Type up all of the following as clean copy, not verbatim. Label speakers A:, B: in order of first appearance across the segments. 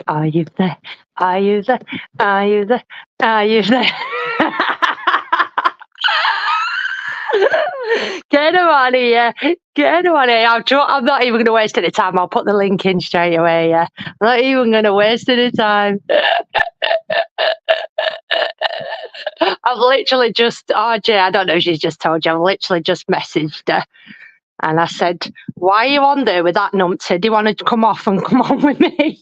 A: Are you there? Are you there? Are you there? Are you there? Get him on here. Get him on here. I'm not even going to waste any time. I'll put the link in straight away. Yeah. I'm not even going to waste any time. I've literally just, RJ, I don't know if she's just told you, I've literally just messaged her. And I said, why are you on there with that numpty? Do you want to come off and come on with me?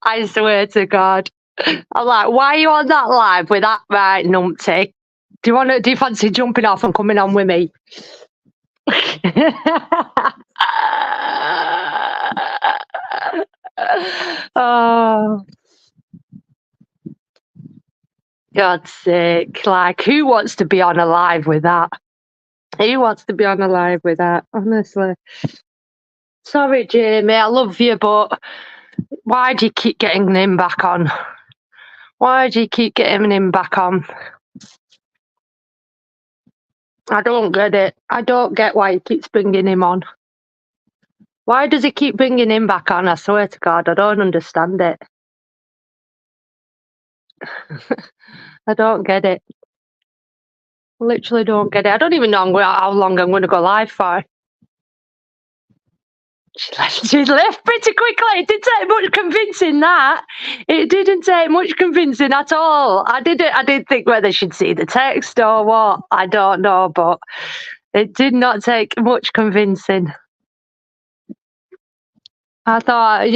A: I swear to God. I'm like, why are you on that live with that right numpty? Do you fancy jumping off and coming on with me? Oh, God's sake. Like, who wants to be on a live with that? Who wants to be on a live with that? Honestly. Sorry, Jamie, I love you, but why do you keep getting him back on? Why do you keep getting him back on? I don't get it. I don't get why he keeps bringing him on. Why does he keep bringing him back on? I swear to God, I don't understand it. I don't get it. Literally don't get it. I don't even know how long I'm going to go live for. She left pretty quickly. It didn't take much convincing, that. It didn't take much convincing at all. I did think whether she'd see the text or what. I don't know, but it did not take much convincing. I thought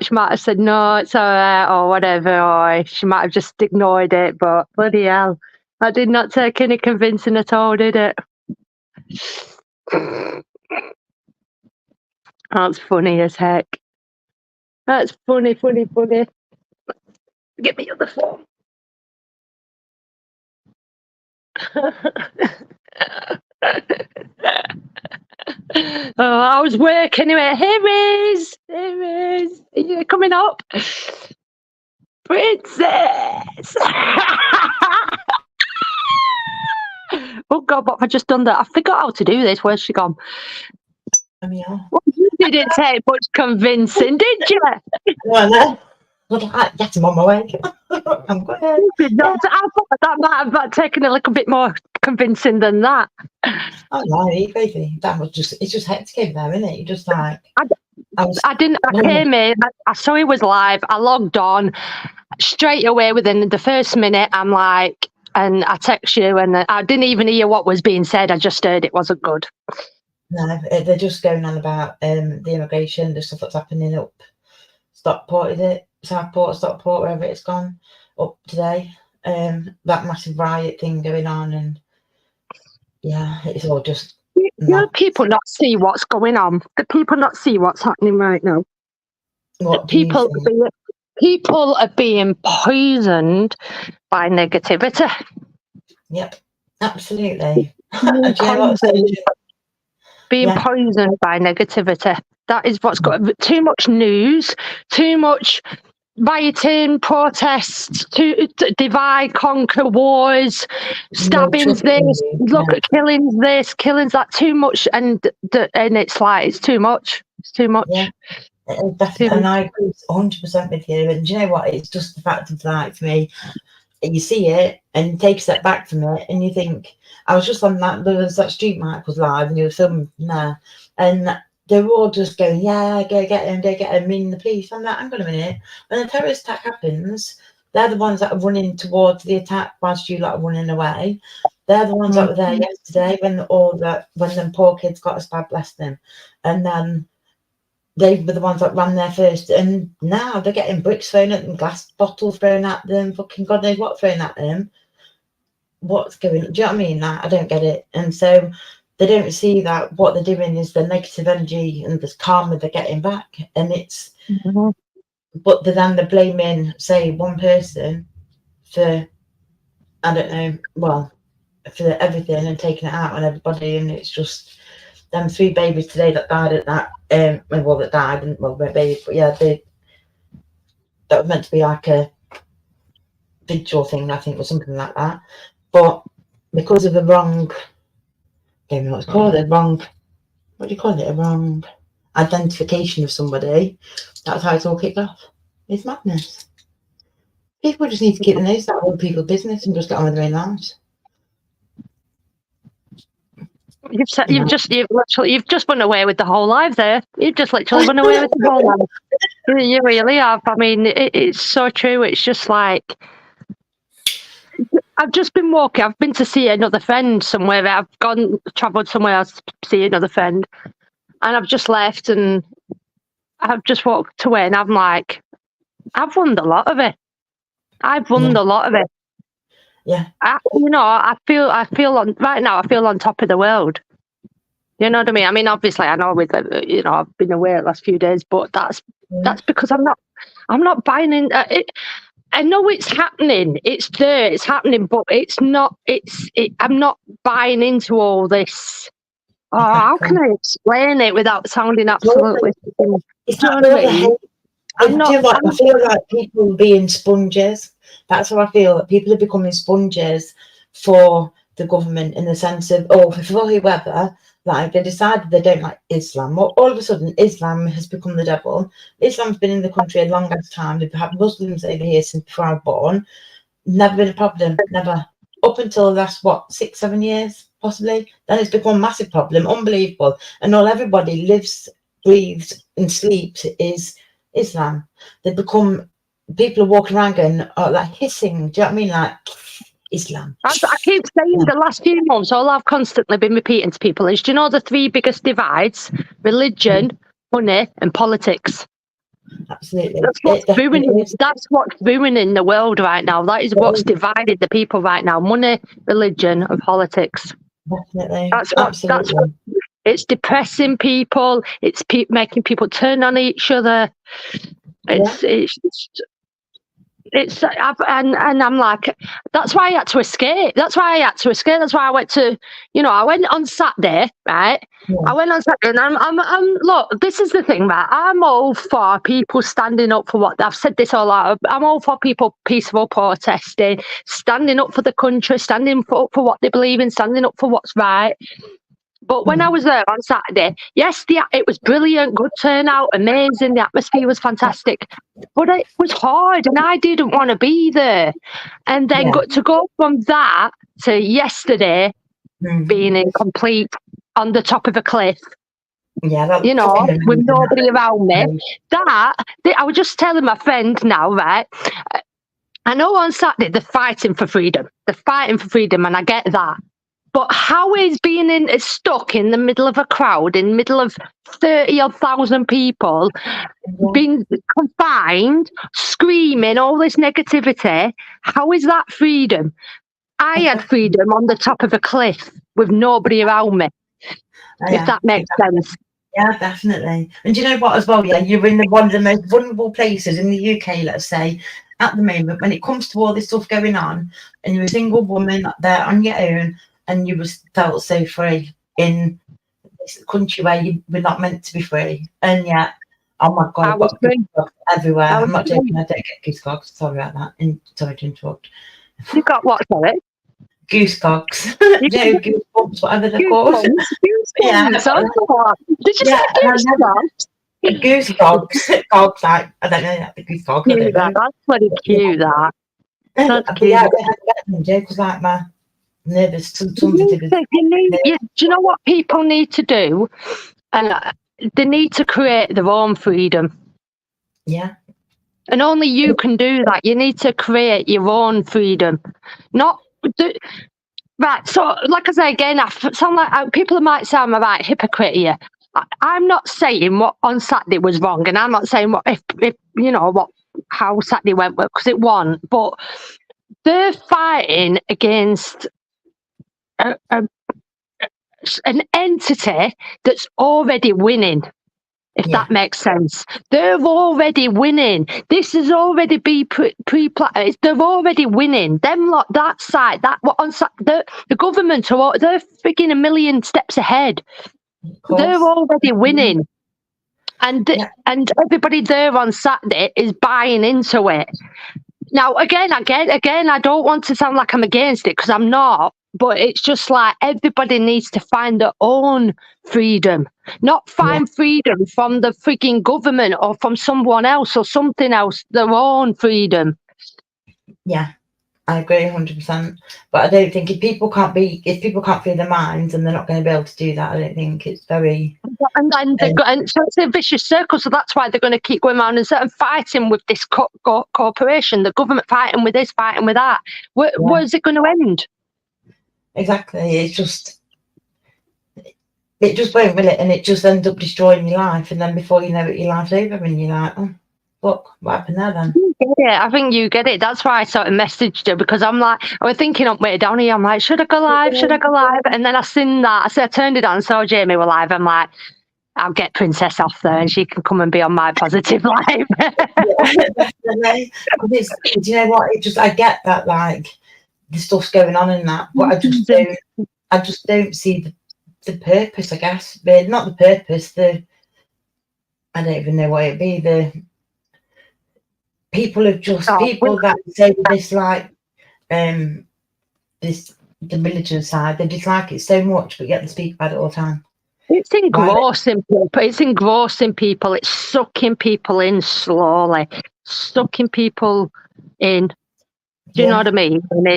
A: she might have said no, it's all right, or whatever, or she might have just ignored it, but bloody hell. That did not take any convincing at all, did it? That's funny as heck. That's funny. Get me on the phone. Oh, I was working anyway. Here is. Are you coming up? Princess! Oh God, what have I just done that? I forgot how to do this. Where's she gone?
B: Yeah.
A: Well, you didn't take much convincing, did you?
B: Well, no. Yes, I'm on my way. I'm good.
A: I thought that might have taken a little bit more convincing than that.
B: Oh no, baby. That was it's just hectic over there, isn't it? You're just like
A: I came in, I saw he was live, I logged on straight away within the first minute. I'm like, and I text you, and I didn't even hear what was being said. I just heard it wasn't good.
B: No, they're just going on about the immigration, the stuff that's happening up Stockport, is it? Southport, Stockport, wherever it's gone up today. That massive riot thing going on, and yeah, it's all just.
A: People not see what's going on. The people not see what's happening right now. People are being poisoned by negativity.
B: Yep, absolutely.
A: Being poisoned by negativity. That is what's got too much news, too much rioting, protests, to divide, conquer, wars, stabbings, killings that, too much, and it's like it's too much. It's too much.
B: Yeah. Definitely, and I agree 100% with you. And do you know what? It's just the fact of like, for me, you see it and you take a step back from it, and you think, I was just on that street Mike was live, and you were filming there, and they were all just going, yeah, go get him, meaning the police. I'm like, hang on a minute. When a terrorist attack happens, they're the ones that are running towards the attack whilst you lot are running away. They're the ones that were there yesterday when them poor kids got a stab, bless them. And then they were the ones that ran there first. And now they're getting bricks thrown at them, glass bottles thrown at them, fucking God knows what thrown at them. What's going on? Do you know what I mean? I don't get it. And so they don't see that what they're doing is the negative energy and the karma they're getting back. And it's, but they're blaming, say, one person for, I don't know, well, for everything and taking it out on everybody. And it's just them 3 babies today that died at that, that died, and well, babies, but yeah, that was meant to be like a vigil thing, I think, or something like that. But because of the wrong, I don't know what it's called, a wrong identification of somebody, that's how it's all kicked off. It's madness. People just need to keep their nose out of other people's business and just get on with their own lives.
A: You've just run away with the whole life there. You've just literally run away with the whole life. You really have. I mean, it's so true. It's just like, I've just been walking. I've been to see another friend somewhere. I've travelled somewhere else to see another friend, and I've just left and I've just walked away, and I'm like, I've won a lot of it. I've won a lot of it.
B: Yeah.
A: I feel right now. I feel on top of the world. You know what I mean? I mean, obviously, I know I've been away the last few days, but that's because I'm not buying in. I know it's happening. It's there. It's happening, but it's not. I'm not buying into all this. Oh, how can I explain it without sounding absolutely?
B: It's not really. I feel like people being sponges. That's how I feel. That people are becoming sponges for the government, in the sense of, for whoever. Like, they decided they don't like Islam. All of a sudden, Islam has become the devil. Islam's been in the country a long as time. They've had Muslims over here since before I was born. Never been a problem. Never. Up until the last, 6-7 years, possibly. Then it's become a massive problem. Unbelievable. And all everybody lives, breathes, and sleeps is Islam. They become, people are walking around going, like hissing. Do you know what I mean? Like, Islam.
A: I keep saying the last few months, all I've constantly been repeating to people is, do you know the 3 biggest divides? Religion, money, and politics.
B: Absolutely.
A: That's what's ruining the world right now. That is what's divided the people right now. Money, religion, and politics.
B: Definitely.
A: That's what it's depressing people. It's making people turn on each other. And I'm like, that's why I had to escape. That's why I went to, I went on Saturday, right? Yeah. I went on Saturday, and I'm look, this is the thing, right? I'm all for people standing up for what, I've said this all out. I'm all for people peaceful protesting, standing up for the country, standing up for what they believe in, standing up for what's right. But when I was there on Saturday, yes, it was brilliant, good turnout, amazing. The atmosphere was fantastic, but it was hard, and I didn't want to be there. And then to go from that to yesterday being in complete on the top of a cliff, with nobody around me. I was just telling my friend now, right? I know on Saturday they're fighting for freedom. And I get that. But how is being stuck in the middle of a crowd, in the middle of 30,000 people, being confined, screaming, all this negativity, how is that freedom? I had freedom on the top of a cliff with nobody around me, if that makes sense.
B: Yeah, definitely. And do you know what as well? Yeah, you're in one of the most vulnerable places in the UK, let's say, at the moment, when it comes to all this stuff going on, and you're a single woman there on your own, and you felt so free in this country where you were not meant to be free. And yet, oh my God, I've got goosebumps everywhere. I'm not joking, I don't get goosebumps. Sorry about that. And sorry to interrupt.
A: You got what, sorry?
B: Goosebumps. Goosebumps, whatever they're called.
A: Yeah. Did you say goosebumps?
B: Goosebumps. Dogs, like, I don't know, the goosebumps.
A: That's pretty cute, that. That's cute.
B: Yeah, I had to get them, Joe, because like my nervous, do
A: you know what people need to do? They need to create their own freedom.
B: Yeah.
A: And only you can do that. You need to create your own freedom. Right, so like I say again, I sound like people might say I'm a right hypocrite here. I'm not saying what on Saturday was wrong, and I'm not saying what if how Saturday went, because it wasn't. But they're fighting against an entity that's already winning. If that makes sense, they're already winning. This has already been pre-planned. They're already winning. Them lot, that side, that what on the government are they're freaking a million steps ahead. They're already winning, and everybody there on Saturday is buying into it. Now, again, I don't want to sound like I'm against it because I'm not. But it's just like everybody needs to find their own freedom, not find freedom from the freaking government or from someone else or something else, their own freedom.
B: Yeah, I agree 100%. But I don't think if people can't free their minds, and they're not going to be able to do that, I don't think it's very...
A: And so it's a vicious circle, so that's why they're going to keep going around and fighting with this corporation, the government fighting with this, fighting with that. Where's it going to end?
B: Exactly. It just won't, will it? And it just ends up destroying your life, and then before you know it, your life's over, and you're like, oh, look, what happened there then?
A: I think you get it. That's why I sort of messaged her, because I'm like, I was thinking on way down here, I'm like, should I go live? And then I seen that, I turned it on, saw Jamie were live. I'm like, I'll get Princess off there and she can come and be on my positive live.
B: Definitely. Do you know what? I get that, like, the stuff's going on in that, but I just don't see the purpose, I guess. But not the purpose, I don't even know what it'd be. The people have just people that say this, like the religion side, they dislike it so much, but yet they speak about it all the time.
A: It's engrossing people. It's engrossing people. It's sucking people in slowly, sucking people in. Do you know what I mean? And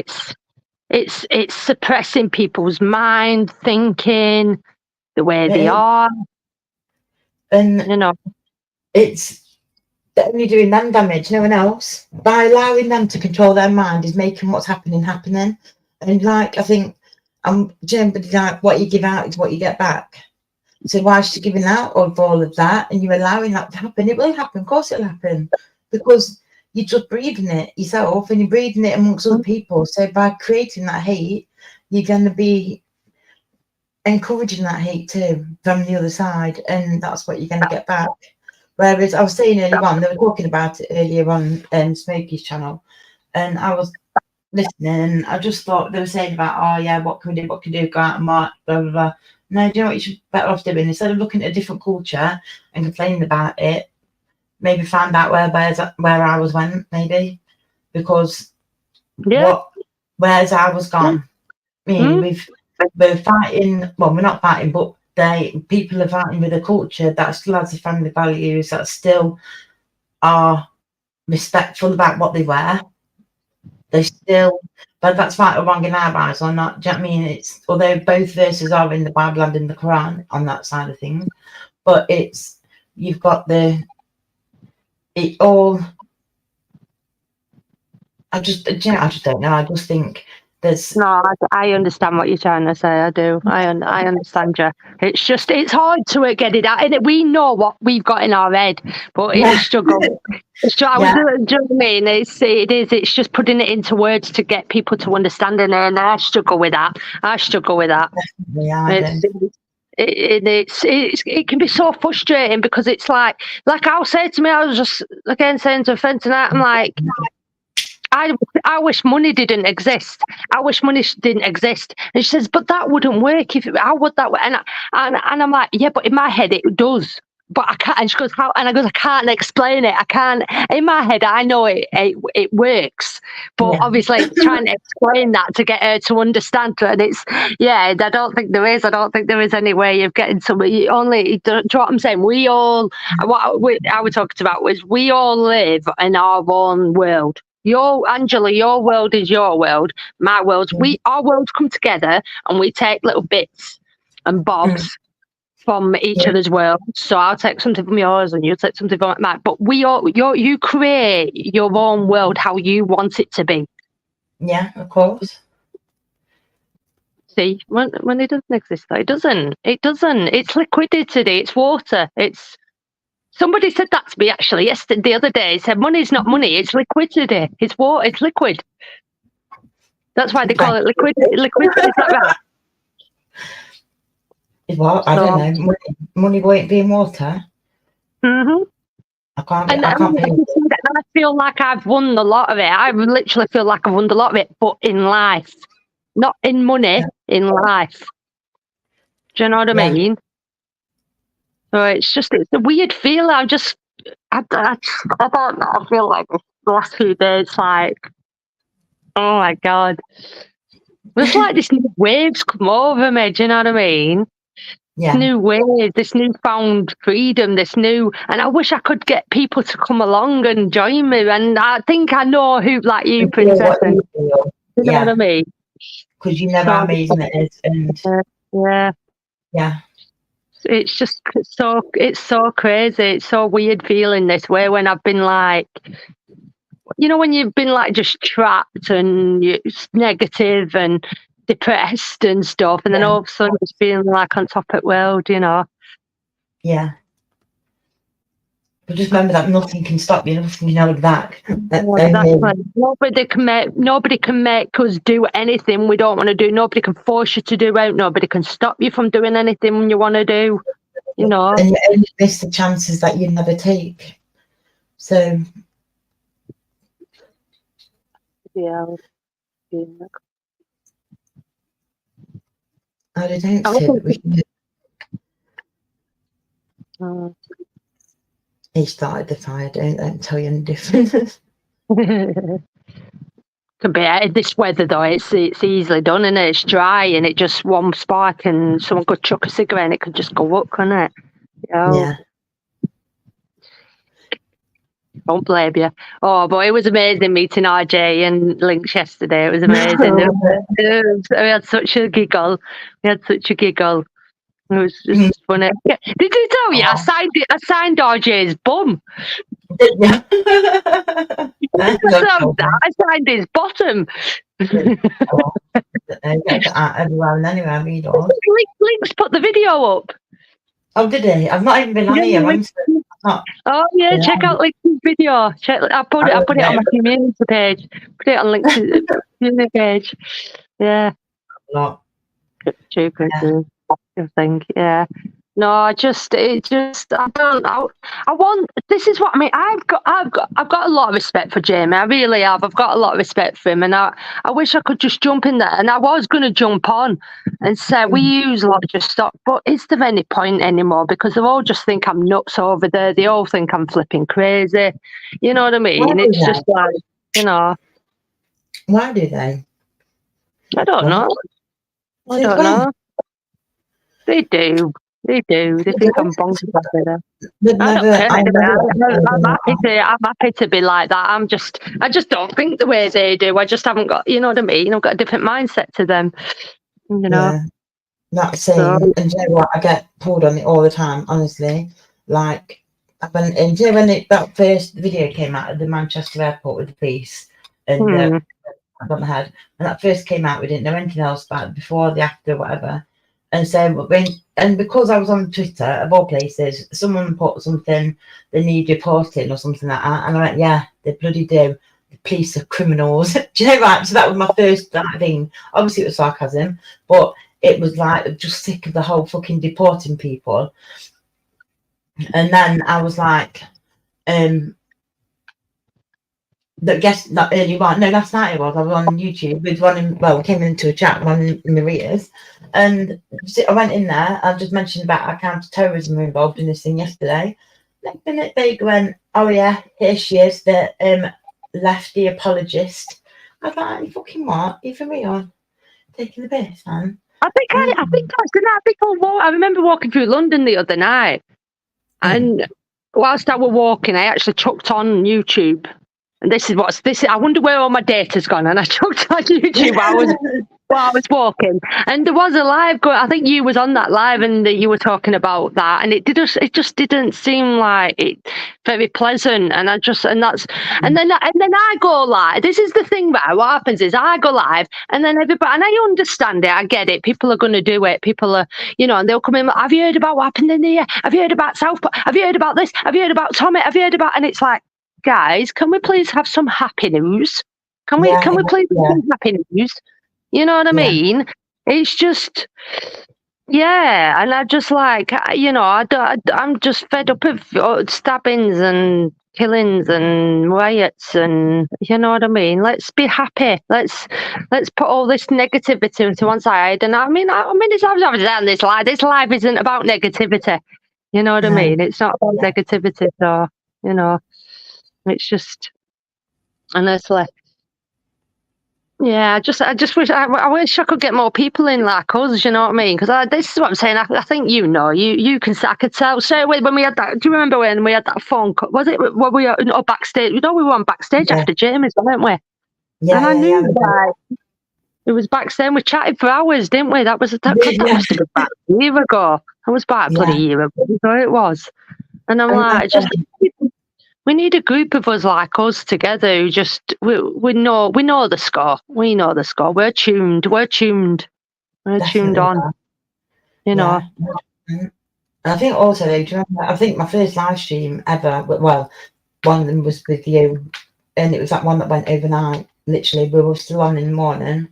A: it's suppressing people's mind, thinking, the way they are.
B: And
A: you know,
B: it's only doing them damage, no one else. By allowing them to control their mind is making what's happening. And like, I think generally, like, what you give out is what you get back. So why is she giving out of all of that and you're allowing that to happen? It will happen, of course it'll happen, because you're just breathing it yourself and you're breathing it amongst other people. So by creating that hate, you're going to be encouraging that hate too from the other side, and that's what you're going to get back. Whereas I was saying earlier on, they were talking about it earlier on Smokey's channel, and I was listening and I just thought they were saying about, oh yeah, what can we do, go out and march, blah blah blah. No, do you know what you should better off doing? Instead of looking at a different culture and complaining about it, maybe find out where ours went, maybe, because where's ours gone? I mean, we're fighting. Well, we're not fighting, but people are fighting with a culture that still has the family values, that still are respectful about what they wear. They still, but that's right or wrong in our eyes or not. Do you know what I mean? It's, although both verses are in the Bible and in the Quran on that side of things, but it's, you've got I just don't know. I just think there's...
A: No, I understand what you're trying to say. I do. I understand you. It's just, it's hard to get it out. And we know what we've got in our head, but it's a struggle. Do you know what I mean? It's just putting it into words to get people to understand it, and I struggle with that. It can be so frustrating, because it's like I'll say to me, I was just again saying to a friend tonight, I'm like, I wish money didn't exist. And she says, but that wouldn't work. How would that work? And I'm like, yeah, but in my head it does. But I can't. And she goes, how? And I goes, I can't explain it. I can't. In my head, I know it works. But obviously, trying to explain that to get her to understand it, and it's, I don't think there is. I don't think there is any way of getting to it. Only, do you know what I'm saying? We all, what I was talking about was, we all live in our own world. Angela, your world is your world. My world, our worlds come together, and we take little bits and bobs from each other's world. So I'll take something from yours and you take something from mine. But you create your own world how you want it to be.
B: Yeah, of course.
A: See, when it doesn't exist, though, it doesn't. It's liquidity. It's water. Somebody said that to me actually the other day. He said, money is not money. It's liquidity. It's water. It's liquid. That's why they call it liquidity. Liquidity, is that right?
B: Well, I don't know. Money won't be in water.
A: Mm-hmm.
B: I can't
A: And
B: pay.
A: I feel like I've won the lot of it. I literally feel like I've won the lot of it, but in life, not in money, in life. Do you know what I mean? So it's a weird feeling. I don't know. I feel like the last few days, like, oh my God. It's like this new waves come over me. Do you know what I mean?
B: Yeah.
A: This new wave, this newfound freedom, and I wish I could get people to come along and join me. And I think I know who, like you, Princess. You know what I mean?
B: Because you know how amazing it is. And
A: yeah. It's just it's so crazy. It's so weird feeling this way when I've been like, you know, when you've been like just trapped and you're negative and depressed and stuff, and then all of a sudden just feeling like on top of the world, you know.
B: Yeah. But just remember that nothing can stop you, nothing can hold back.
A: Exactly. Nobody can make us do anything we don't want to do. Nobody can force you to do it. Nobody can stop you from doing anything you want to do. You know.
B: And you only miss the chances that you never take. So
A: yeah.
B: I don't think he started the fire, don't tell you any different.
A: Compared this weather though, it's easily done, and it's dry and it just one spark and someone could chuck a cigarette and it could just go up, couldn't it?
B: Yeah.
A: Don't blame you. Oh, but it was amazing meeting RJ and Lynx yesterday. It was amazing. We had such a giggle. It was just funny. Yeah. Did he tell you I signed RJ's bum? I signed his bottom.
B: Everywhere and anywhere,
A: Lynx put the video up.
B: Oh, did he? I've not even been on here.
A: Oh yeah, check out Lynx's video. I put it on my community page. Put it on Lynx's community page. Yeah. True, I think. Yeah. No, I want. This is what I mean. I've got a lot of respect for Jamie. I really have. I've got a lot of respect for him, and I wish I could just jump in there. And I was going to jump on and say we use Lodger stock, but is there any point anymore? Because they all just think I'm nuts over there. They all think I'm flipping crazy. You know what I mean? It's just like, you know.
B: Why do they?
A: I don't know. I don't know. They do. They think I'm bonkers after them. I'm happy to be like that. I just don't think the way they do. I just haven't got, you know what I mean? I've got a different mindset to them. You know.
B: Yeah. Not saying, and you know what? I get pulled on it all the time, honestly. Like, when that first video came out of the Manchester airport with the police, and I got my head, when that first came out, we didn't know anything else about it, before, the after, whatever. And so because I was on Twitter, of all places, someone put something, they need reporting or something like that, and I went, yeah, they bloody do. The police are criminals. Do you know what? So that was my first thing. Obviously, it was sarcasm, but it was like just sick of the whole fucking deporting people. And then I was like, last night I was on YouTube with we came into a chat, one of Maria's, and I went in there. I just mentioned about our counter-terrorism involved in this thing yesterday. Next minute they went, oh yeah, here she is, the lefty apologist. I was like, you fucking what? You for real? Taking the piss, man.
A: I think I remember walking through London the other night, and whilst I was walking, I actually chucked on YouTube. And this is I wonder where all my data's gone. And I chucked on YouTube while I was walking, and there was a live going. I think you was on that live, and you were talking about that, and it just didn't seem like it very pleasant. And then I go live. This is the thing, right? What happens is I go live, and then everybody, and I understand it. I get it. People are going to do it. People are, and they'll come in. Have you heard about what happened in here? Have you heard about Southport? Have you heard about this? Have you heard about Tommy? Have you heard about? And it's like, guys, can we please have some happy news? Can we please have some happy news? You know what I mean? It's just, Yeah, and I just like, I'm just fed up of stabbings and killings and riots, and you know what I mean. Let's be happy. Let's put all this negativity to one side. And I mean, it's obviously on this life. This life isn't about negativity. You know what I mean? It's not about negativity. So it's just honestly. Yeah, I just wish I wish I could get more people in like us. You know what I mean? Because this is what I'm saying. I think you can. I could tell straight away when we had that. Do you remember when we had that phone call? Was it when we were backstage? We were on backstage after Jamie's, weren't we?
B: Yeah,
A: and I knew that it was backstage. We chatted for hours, didn't we? That must have been about a year ago. That was about a bloody year ago. So it was. And I'm like, we need a group of us like us together who just we know the score. We know the score. We're tuned. We're tuned on. You know.
B: And I think also, do you remember, I think my first live stream ever, well, one of them was with you, and it was that one that went overnight. Literally, we were still on in the morning,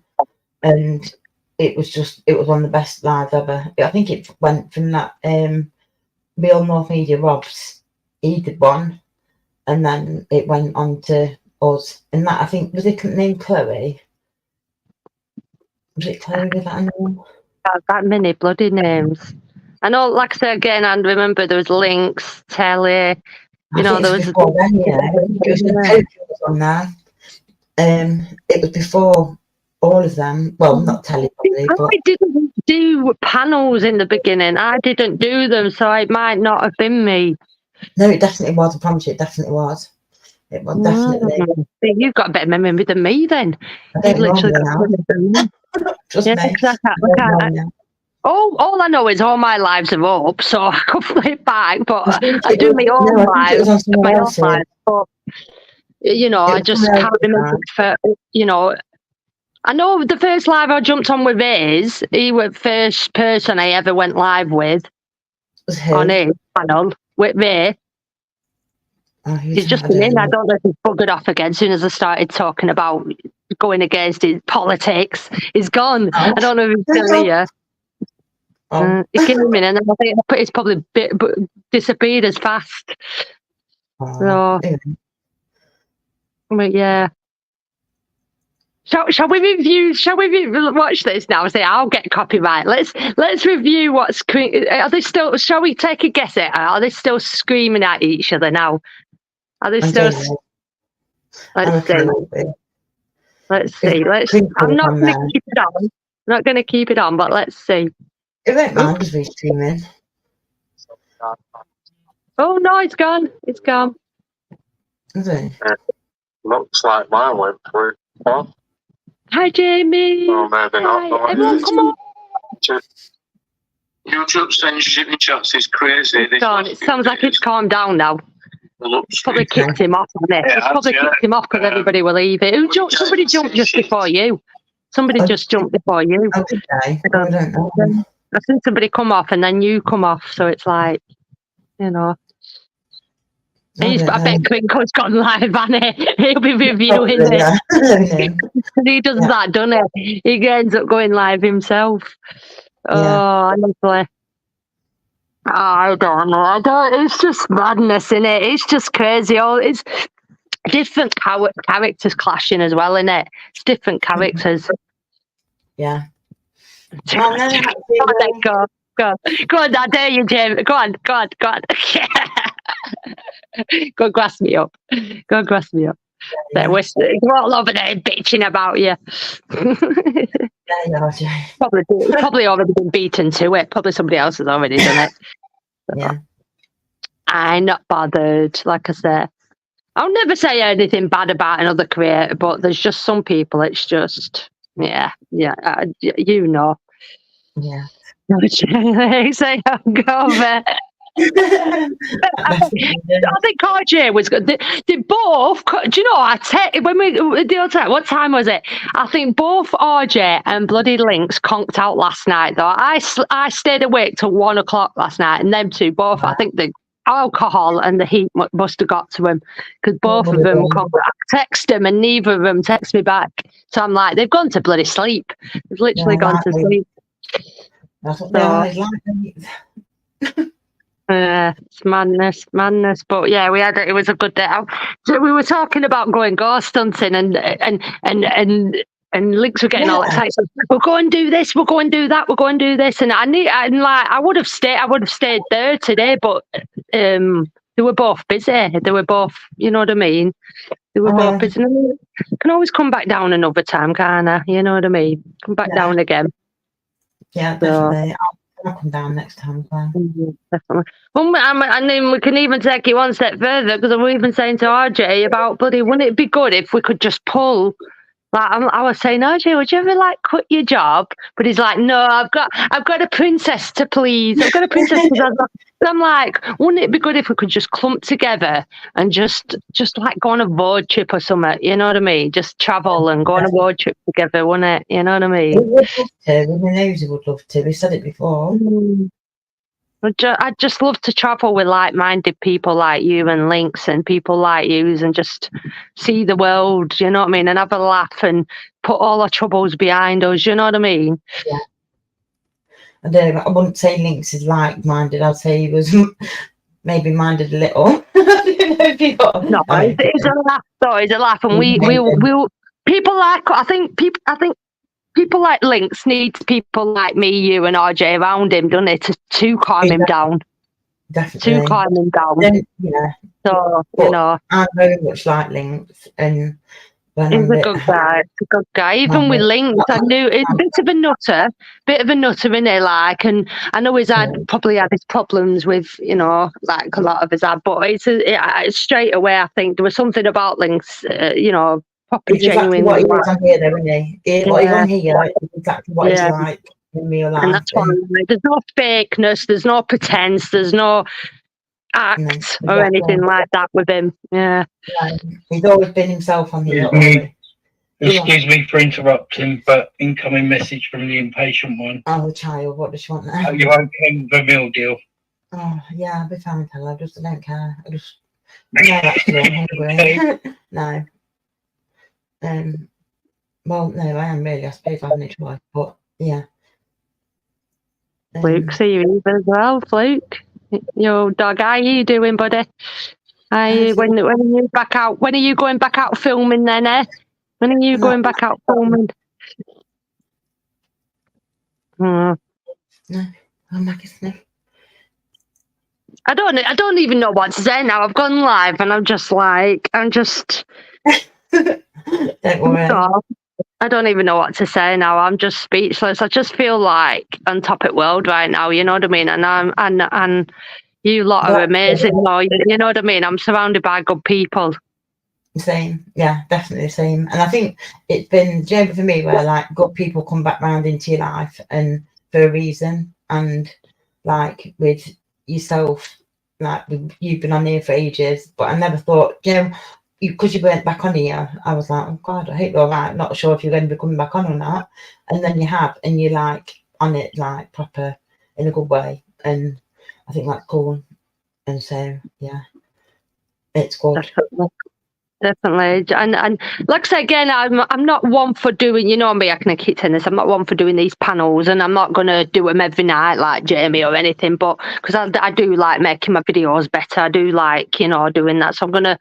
B: and it was one of the best lives ever. I think it went from that Real North Media Robs, he did one, and then it went on to us, and that, I think, was it named Chloe? Was it Chloe with that name?
A: That many bloody names. I know, like I said again, and remember there was Lynx, Telly, there was
B: before then, it was on there. It was before all of them. Well, not Telly, probably, but
A: I didn't do panels in the beginning. I didn't do them, so it might not have been me.
B: No, it definitely was. I promise you, it definitely was. It was definitely.
A: You've got a better memory than me, then.
B: You've literally got Trust me.
A: All I know is all my lives are up, so I could flip back. But I do my own lives. But I just can't remember. I know the first live I jumped on with he was the first person I ever went live with on his panel with me. He's just been in. I don't know if he's buggered off again. As soon as I started talking about going against his politics, he's gone. I don't know if he's still here. He came in, and I think he's probably disappeared as fast. So, but yeah. Shall we watch this now? Say I'll get copyright. Let's review what's. Are they still? Shall we take a guess at? Are they still screaming at each other now? Are they still? Let's see. I'm not going to keep it on. I'm not going to keep it on, but let's see.
B: It won't mind if we're streaming.
A: Oh no, it's gone. It's gone.
B: Is it?
C: Looks like mine went through. Oh.
A: Hi, Jamie.
C: Oh, maybe not.
A: Everyone, come on.
C: YouTube sends you in chats is crazy.
A: It sounds like it's calmed down now. It's probably kicked him off, hasn't it? It's probably kicked him off because everybody will leave it. Somebody jumped just before you. Somebody just jumped before you.
B: Okay. I don't know.
A: I've seen somebody come off and then you come off, so it's like, I bet Crinkle's gone live, hasn't he? He'll be reviewing it. He does that, doesn't he? He ends up going live himself. Honestly. I don't know. It's just madness, isn't it? It's just crazy. It's different characters clashing as well, isn't it? It's different characters.
B: Yeah.
A: Go on, I dare you, Jamie. Go on. Go grass me up. Yeah. We're all over there bitching about you. Probably already been beaten to it. Probably somebody else has already done it. So,
B: yeah.
A: I'm not bothered. Like I said, I'll never say anything bad about another creator, but there's just some people. It's just,
B: Yeah.
A: Say, go over. I think RJ was good. They both. Do you know? The other time, what time was it? I think both RJ and bloody Lynx conked out last night. Though I stayed awake till 1 o'clock last night, and them two both. I think the alcohol and the heat must have got to them because both of them. I text them, and neither of them text me back. So I'm like, they've gone to bloody sleep. They've literally gone to sleep.
B: That's what they are. It's like
A: it's madness. But yeah, it was a good day. So we were talking about going ghost hunting, and Links were getting all excited. We'll go and do this. We'll go and do that. We'll go and do this. And I would have stayed there today, but they were both busy. They were both, you know what I mean. They were both busy. And I can always come back down another time, can't I? You know what I mean. Come back down again.
B: Yeah, definitely. I'll come down next time as well.
A: Definitely. Well, and then we can even take it one step further, because I was even saying to RJ about, buddy, wouldn't it be good if we could just pull? Like I was saying, RJ, would you ever like quit your job? But he's like, no, I've got a princess to please. I've got a princess to please. I'm like, wouldn't it be good if we could just clump together and just like go on a road trip or something? You know what I mean? Just travel and go on a road trip together, wouldn't it? You know what I mean?
B: We would love to. We know we would love to. We said it before.
A: I'd just love to travel with like-minded people like you and Links and people like you, and just see the world, you know what I mean, and have a laugh and put all our troubles behind us, you know what I mean?
B: Yeah. I wouldn't say Links is like-minded. I'd say he was maybe minded a little. It's
A: a laugh, though. It's a laugh, and we people like people like Links needs people like me, you, and RJ around him, doesn't it, to calm him down.
B: Definitely.
A: To calm him down.
B: Yeah.
A: So, you know.
B: I'm very much like Links, and
A: he's a good guy. He's a good guy. Even with Links, I knew it's a bit of a nutter, in it, like, and I know he's probably had his problems with, you know, like a lot of us had, but it's straight away, I think there was something about Links, you know, proper genuine.
B: Exactly what he was on here, though, isn't he? What he's on here is exactly what he's like in real life.
A: And that's why there's no fakeness, there's no pretense, there's no act or anything like that with him. Yeah.
B: He's always been himself on here.
D: Excuse me for interrupting, but incoming message from the impatient one.
B: Oh, child, what does she want now?
D: You okay with the meal deal?
B: Oh, yeah, I'll be fine, tell her. I don't care. No, actually, I'm hungry. No. Well, no, I am really. I suppose I have no choice, but yeah.
A: Luke, see you as well, Luke. Yo, dog, how are you doing, buddy? When are you back out? When are you going back out filming then, eh? When are you going back out filming?
B: No, I'm back asleep.
A: I don't even know what to say now. I've gone live and I'm just
B: Don't worry.
A: I don't even know what to say now. I'm just speechless. I just feel like on top of the world right now. You know what I mean? And you lot are amazing. You know what I mean? I'm surrounded by good people.
B: Same, yeah, definitely the same. And I think it's been for me where like good people come back round into your life and for a reason. And like with yourself, like you've been on here for ages, but I never thought, because you went back on here, I was like, oh God, I hope you're all right. Not sure if you're going to be coming back on or not. And then you have, and you're like on it, like proper in a good way. And I think that's cool. And so, yeah, it's good.
A: Definitely. And like I say again, I'm not one for doing, you know me, I can keep saying this, I'm not one for doing these panels, and I'm not going to do them every night like Jamie or anything, but because I do like making my videos better. I do like, doing that. So I'm going to,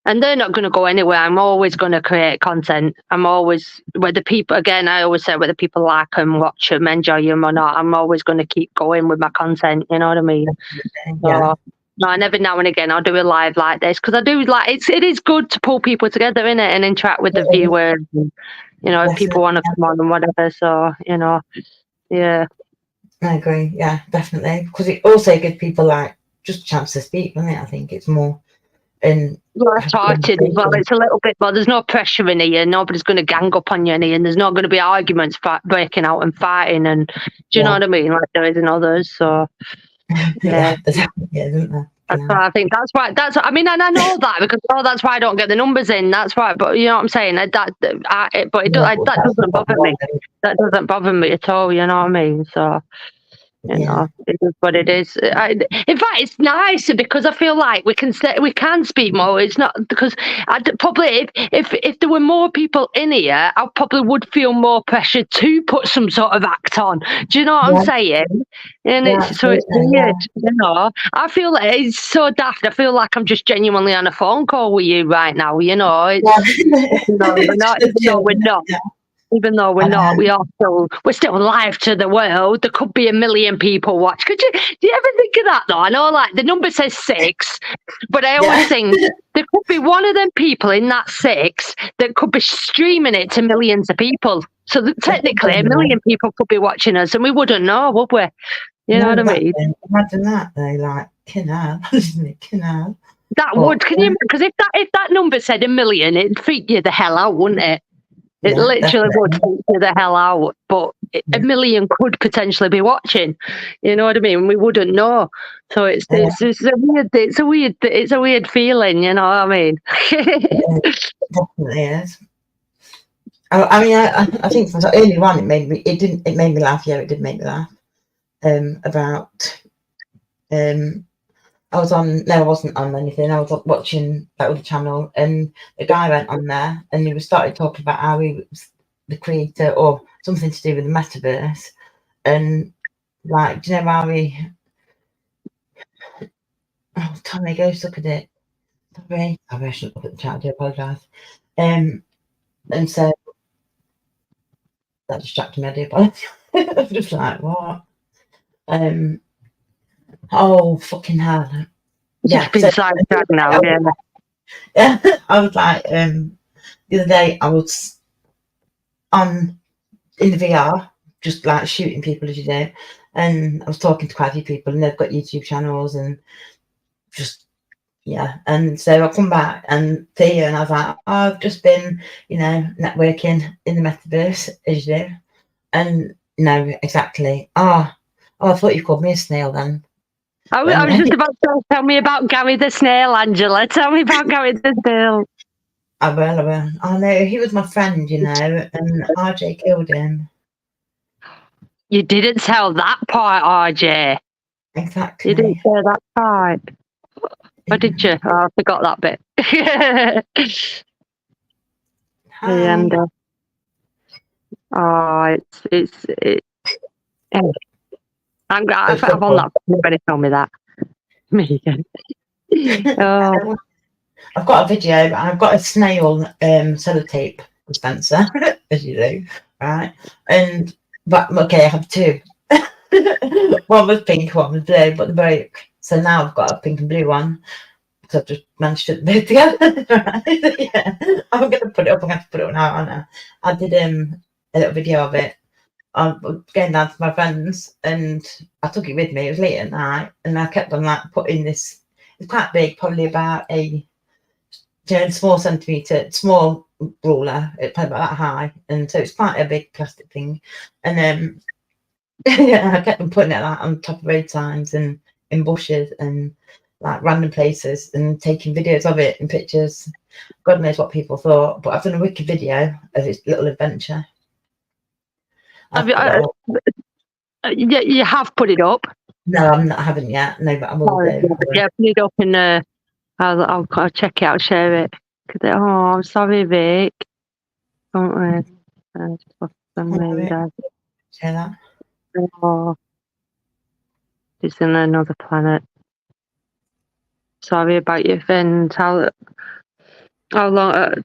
A: and they're not going to go anywhere. I'm always going to create content. I'm always, whether people, again, I always say whether people like them, watch them, enjoy them or not, I'm always going to keep going with my content. You know what I mean?
B: Yeah.
A: No, and every now and again I'll do a live like this because I do like it is good to pull people together in it and interact with the viewers. And, if people want to come on and whatever. So yeah.
B: I agree. Yeah, definitely, because it also gives people like just a chance to speak, doesn't it? I think it's more
A: light-hearted as well. It's a little bit more. There's no pressure in here. Nobody's going to gang up on you in here, and there's not going to be arguments breaking out and fighting. And do you know what I mean? Like there is in others. So. Yeah,
B: isn't there?
A: That's why I think that's why. I mean, and I know that because that's why I don't get the numbers in. That's why, but you know what I'm saying. That doesn't bother me. That doesn't bother me at all. You know what I mean? So, You know, it is what it is. In fact, it's nice because I feel like we can speak more. It's not because probably if there were more people in here, I probably would feel more pressure to put some sort of act on. Do you know what I'm saying? And it's weird. You know, I feel like it's so daft. I feel like I'm just genuinely on a phone call with you right now. You know, it's we're not. Even though we're not, we're still live to the world. There could be 1 million people watch. Do you ever think of that though? I know like the number says 6, but I always think there could be one of them people in that 6 that could be streaming it to millions of people. So that technically 1 million people could be watching us and we wouldn't know, would we? You know what I mean?
B: Imagine that though, like, canal.
A: That would, can you? Because if that number said 1 million, it'd freak you the hell out, wouldn't it? It literally would freak you the hell out, but 1 million could potentially be watching. You know what I mean? We wouldn't know. So it's a weird feeling. You know what I mean?
B: It definitely is. I mean, I think from early on it made me laugh. Yeah, it did make me laugh. About I wasn't on anything. I was watching that other channel, and a guy went on there, and he started talking about how he was the creator or something to do with the metaverse, and like, do you know how he? Oh, Tommy, go suck at it. Sorry, I shouldn't look at the chat. I do apologise. And so that distracted me. I do apologise. I was just like, what? Oh, fucking hell.
A: Yeah, so, now,
B: yeah. I was like, the other day I was in the VR, just like shooting people as you do, and I was talking to quite a few people, and they've got YouTube channels, and just and so I come back and Thea, and I was like, oh, I've just been, networking in the metaverse as you do, and no, exactly. Oh, I thought you called me a snail then.
A: I was just about to tell me about Gary the Snail, Angela. Tell me about Gary the Snail.
B: I will. Oh no, he was my friend, and RJ killed him.
A: You didn't tell that part, RJ.
B: Exactly.
A: You didn't say that part. Or did you? Oh, I forgot that bit. And I'm on that. Nobody tell me that. Megan. Oh.
B: I've got a video. I've got a snail sellotape dispenser, as you do, right? But okay, I have 2. One was pink, one was blue, but they broke. So now I've got a pink and blue one. So I've just managed to put them together. Right? Yeah, I'm gonna put it up. I'm gonna put it on now. I did a little video of it. I'm going down to my friends, and I took it with me. It was late at night, and I kept on like putting this. It's quite big, probably about a small ruler. It's probably about that high, and so it's quite a big plastic thing. And then I kept on putting it like on top of road signs and in bushes and like random places, and taking videos of it and pictures. God knows what people thought, but I've done a wicked video of this little adventure.
A: You have put it up?
B: No, I haven't yet. No, but I will do.
A: Yeah, put it up and I'll check it out, share it. Oh, I'm sorry, Vic. Don't worry.
B: Share that.
A: Oh, it's in another planet. Sorry about your friends. How long?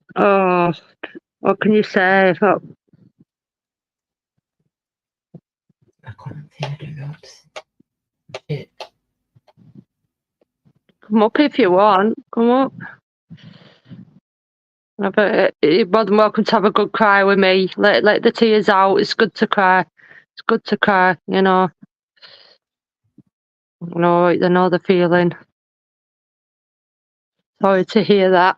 A: What can you say?
B: I can't think. I don't know what to say.
A: Come up if you want. Come up. You're more than welcome to have a good cry with me. Let the tears out. It's good to cry. It's good to cry, you know. I know the feeling. Sorry to hear that.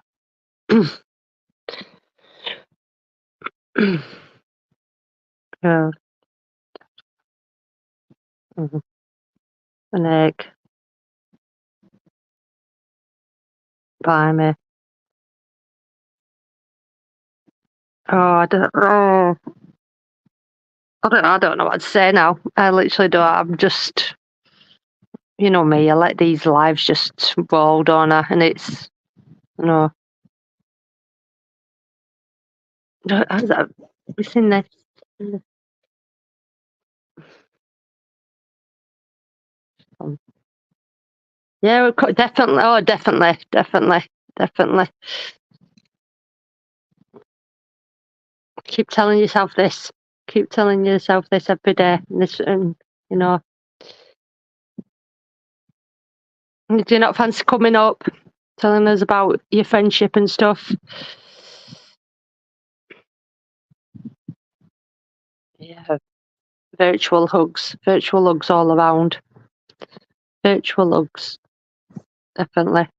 A: Yeah. An egg. Blimey. Oh, I don't. Oh, I don't know what to say now. I literally don't. I'm just, you know me. I let these lives just roll, don't I? And it's, you know, it's in this. Yeah, definitely. Oh, definitely. Keep telling yourself this. Keep telling yourself this every day. And you know, do you not fancy coming up, telling us about your friendship and stuff? Yeah, virtual hugs all around. Virtual hugs, definitely.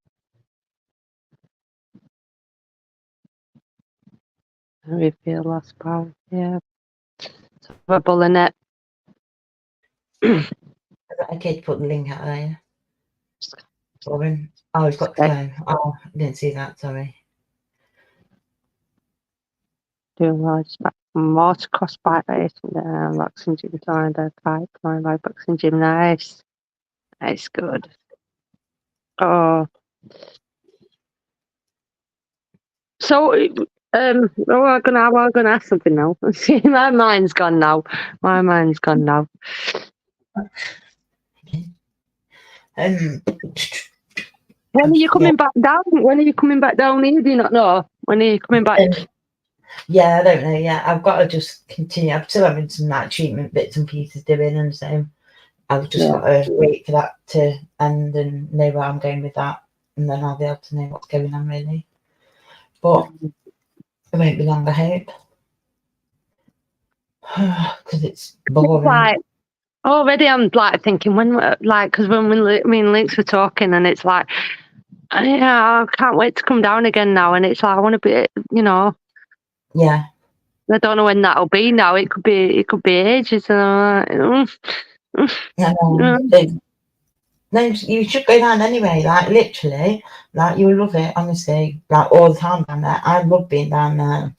A: We feel lost power. Yeah, it's horrible, isn't it?
B: Okay, to put the link out there. Robin. Oh, he's got the phone. Oh, I didn't see that. Sorry.
A: Doing well. Just back from motocross bike racing, boxing gym, joined the bike, my boxing gym. Nice, good. Oh, so I'm gonna ask something now. See, my mind's gone now.
B: Um,
A: When are you coming back down? When are you coming back down here? Do you not know? When are you coming back?
B: Yeah, I don't know. Yeah, I've got to just continue. I'm still having some like treatment bits and pieces doing, and so I've just got to wait for that to end and know where I'm going with that, and then I'll be able to know what's going on really. But it won't be long, I hope, because it's boring.
A: Like, already, I'm like thinking because when me and Lynx were talking, and it's like, yeah, I can't wait to come down again now, and it's like I want to be, you know.
B: Yeah.
A: I don't know when that'll be now. It could be ages.
B: No, you should go down anyway. Like literally, like you'll love it. Honestly, like all the time down there. I love being down there.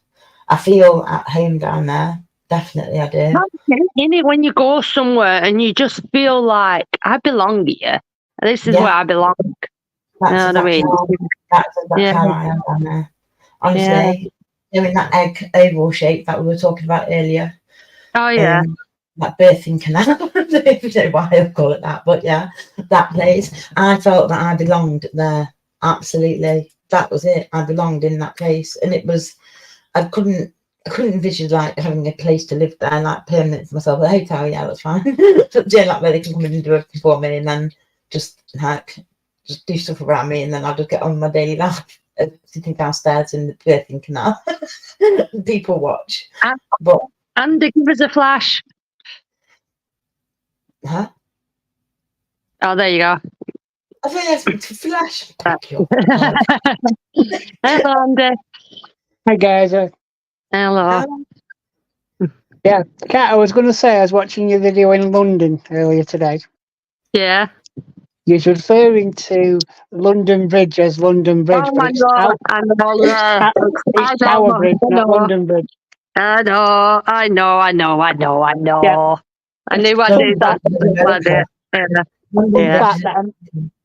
B: I feel at home down there. Definitely, I do.
A: In it, when you go somewhere and you just feel like I belong here. This is where I belong.
B: That's
A: you know what I mean?
B: That's exactly how I am down there. Honestly, doing that egg oval shape that we were talking about earlier.
A: Oh yeah.
B: That birthing canal. I don't know why I call it that, but yeah, that place. I felt that I belonged there. Absolutely, that was it. I belonged in that place, and it was. I couldn't envision like having a place to live there, like permanent for myself. A hotel, yeah, that's fine. But yeah, like where they can come in and do everything for me, and then just do stuff around me, and then I'll just get on with my daily life, sitting downstairs in the birthing canal. People watch, but.
A: Andy, give us a flash.
B: Huh?
A: Oh, there you go.
B: I think that's a flash. Thank you.
A: Hello, Andy.
E: Hi, guys.
A: Hello.
E: Yeah, Kat, I was going to say I was watching your video in London earlier today.
A: Yeah.
E: You was referring to London Bridge as London Bridge.
A: Oh my God.
E: It's Tower Bridge, not London Bridge.
A: I know.
E: Yeah.
A: I knew I'd do that.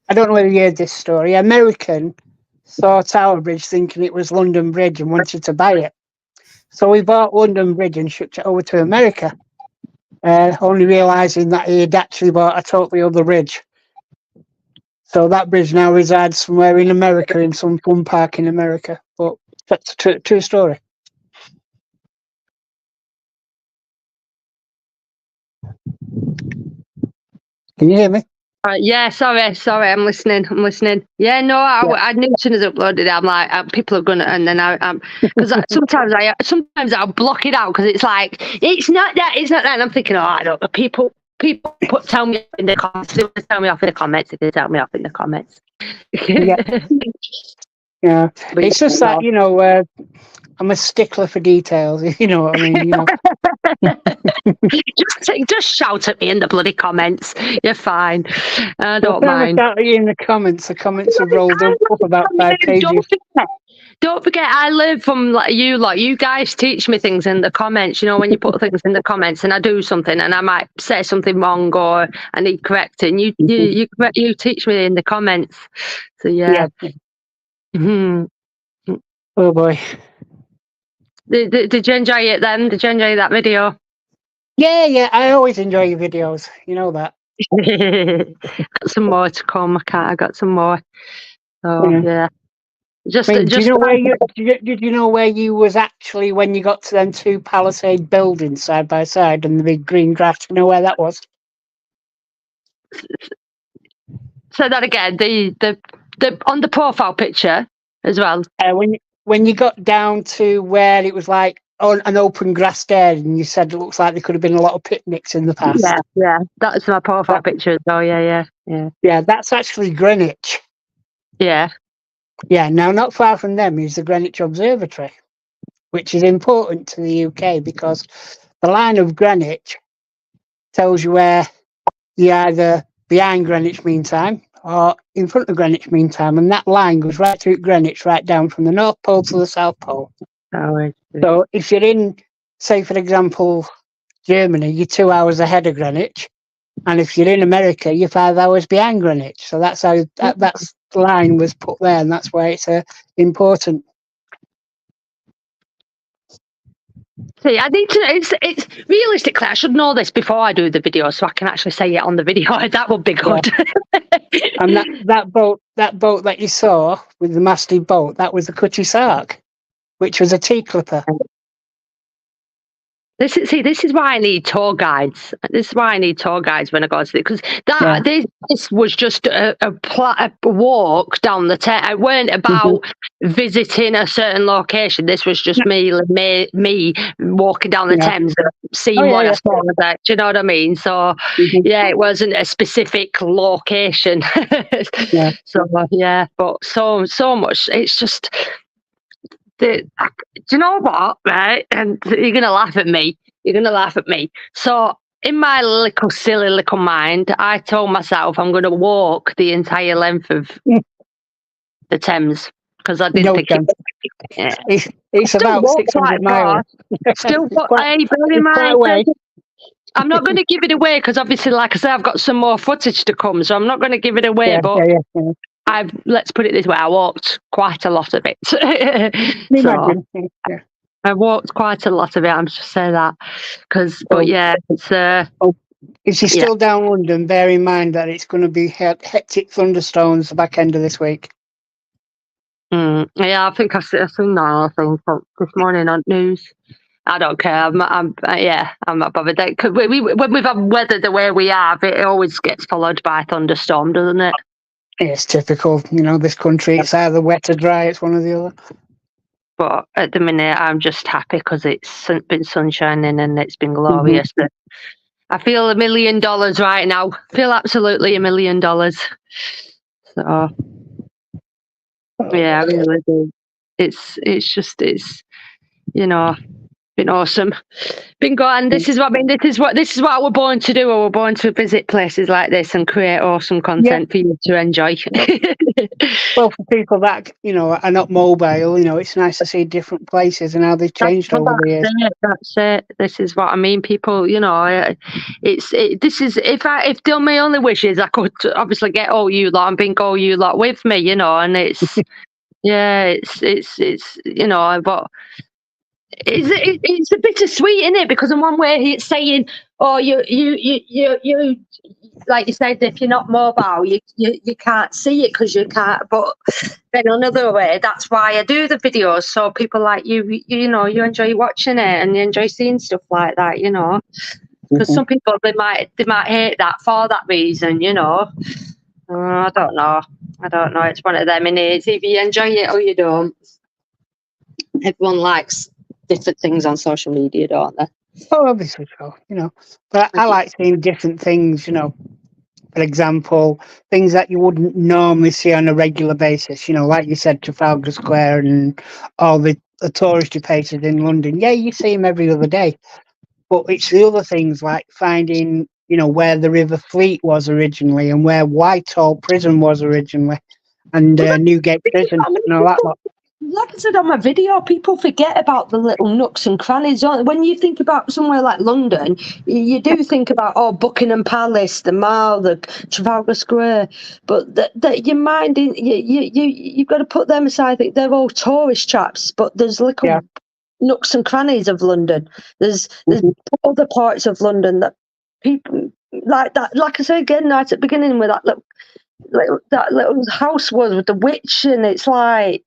E: I don't know whether you heard this story. American saw Tower Bridge thinking it was London Bridge and wanted to buy it. So we bought London Bridge and shipped it over to America, only realising that he had actually bought a totally other bridge. So that bridge now resides somewhere in America, in some fun park in America. But that's a true story. Can you hear me?
A: Yeah, sorry, I'm listening. Yeah, no, I knew as soon as I uploaded it, I'm like, people are gonna, and then because sometimes I'll block it out because it's like, it's not that, and I'm thinking, oh, I don't know, people tell me in the comments, they tell me off in the comments.
E: Yeah, it's just that, you know, I'm a stickler for details, you know what I mean? You know.
A: just shout at me in the bloody comments. You're fine. I don't mind.
E: Shout at you in the comments. The comments have rolled up about 5 pages.
A: don't forget, I learn from like you lot. You guys teach me things in the comments. You know, when you put things in the comments, and I do something, and I might say something wrong or I need correcting. You teach me in the comments. So yeah. Mhm.
E: Oh boy.
A: Did you enjoy it then? Did you enjoy that video?
E: Yeah. I always enjoy your videos. You know that.
A: Got some more to come. I got some more. So yeah.
E: I mean, do you know where did you know where you was actually when you got to them two Palisade buildings side by side and the big green grass? You know where that was?
A: Say that again. The on the profile picture as well.
E: When you got down to where it was like on an open grassed area, and you said it looks like there could have been a lot of picnics in the past.
A: Yeah. That's my profile picture. Oh yeah.
E: Yeah, that's actually Greenwich.
A: Yeah.
E: Yeah, now not far from them is the Greenwich Observatory, which is important to the UK because the line of Greenwich tells you where you're either behind Greenwich Mean Time or in front of Greenwich Mean Time, and that line goes right through Greenwich, right down from the North Pole to the South Pole. So if you're in, say for example, Germany, you're 2 hours ahead of Greenwich, and if you're in America, you're 5 hours behind Greenwich. So that's how that's the line was put there, and that's why it's important.
A: See, I need to. It's realistically, I should know this before I do the video, so I can actually say it on the video. That would be good.
E: Yeah. And that boat that you saw with the masted boat, that was the Cutty Sark, which was a tea clipper.
A: This is why I need tour guides. This is why I need tour guides when I go to it, because this was just a walk down the Thames. It weren't about visiting a certain location. This was just me walking down the Thames, seeing what I saw there. Do you know what I mean? So it wasn't a specific location. So but so much. It's just. Do you know what, right? And you're going to laugh at me. So in my silly little mind, I told myself I'm going to walk the entire length of the Thames because I didn't think
E: it's about 600 miles.
A: Still, bear in mind, I'm not going to give it away because obviously, like I said, I've got some more footage to come, so I'm not going to give it away. Let's put it this way: I walked quite a lot of it. I walked quite a lot of it. I'm just saying that it's.
E: If you're still down London, bear in mind that it's going to be hectic thunderstorms the back end of this week.
A: Yeah, I think I've seen that. I think this morning on news. I don't care. I'm not bothered. When we've had weather the way we have, it always gets followed by a thunderstorm, doesn't it?
E: It's typical, this country. It's either wet or dry. It's one or the other.
A: But at the minute, I'm just happy because it's been sunshining and it's been glorious. I feel $1 million right now. I feel absolutely $1 million. So, yeah, I really do. It's been awesome. Been good, and this is what we're born to do. We're born to visit places like this and create awesome content for you to enjoy.
E: Well, for people that are not mobile, it's nice to see different places and how they've changed over the years.
A: That's it. This is what I mean. People, this is if my only wish is I could obviously get all you lot and bring all you lot with me, and it's but. It's a bittersweet, isn't it? Because in one way it's saying, "Oh, you, like you said, if you're not mobile, you can't see it because you can't." But then another way, that's why I do the videos, so people like you enjoy watching it and you enjoy seeing stuff like that, Because some people they might hate that for that reason, I don't know. It's one of them, and it's either you enjoy it or you don't. Everyone likes different things on social media, don't they?
E: Oh, obviously so, But I like seeing different things, For example, things that you wouldn't normally see on a regular basis, like you said, Trafalgar Square and all the touristy places in London. Yeah, you see them every other day. But it's the other things like finding, where the River Fleet was originally and where Whitehall Prison was originally and Newgate Prison and all that lot.
A: like I said on my video, people forget about the little nooks and crannies. When you think about somewhere like London, you do think about Buckingham Palace, the Mall, the Trafalgar Square, but your mind, you've got to put them aside. I think they're all tourist traps, but there's little nooks and crannies of London. There's other parts of London that people like that. Like I said again, right at the beginning with that little house was with the witch, and it's like,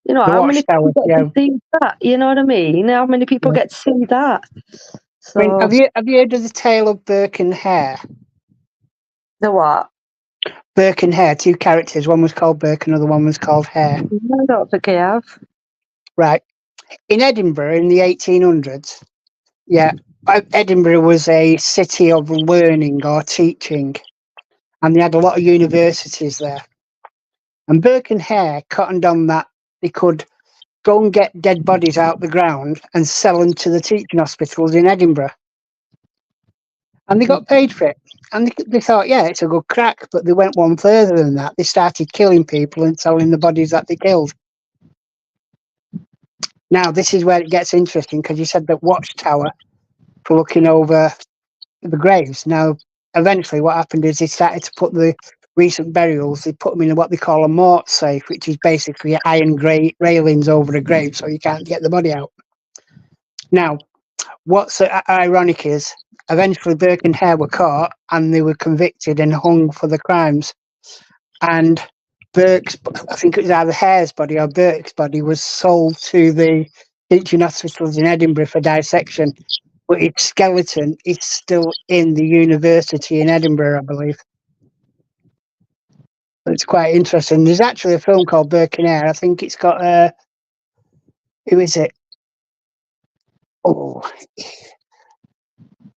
A: you know, how many people get to see that? You know what I mean? How many people get to see that? So,
E: I mean, have you heard of the tale of Burke and Hare?
A: The what?
E: Burke and Hare, two characters. One was called Burke, another one was called Hare.
A: I don't think I have.
E: Right. In Edinburgh in the 1800s, Edinburgh was a city of learning or teaching, and they had a lot of universities there. And Burke and Hare cottoned on that they could go and get dead bodies out the ground and sell them to the teaching hospitals in Edinburgh. And they got paid for it. And they thought, yeah, it's a good crack, but they went one further than that. They started killing people and selling the bodies that they killed. Now, this is where it gets interesting, because you said that watchtower for looking over the graves. Now, eventually what happened is they started to put the recent burials, they put them in what they call a mort safe, which is basically iron railings over a grave so you can't get the body out. Now, what's ironic is eventually Burke and Hare were caught and they were convicted and hung for the crimes. And Burke's, I think it was either Hare's body or Burke's body, was sold to the teaching hospitals in Edinburgh for dissection. But its skeleton is still in the university in Edinburgh, I believe. It's quite interesting. There's actually a film called Burke and Hare. I think it's got who is it? Oh,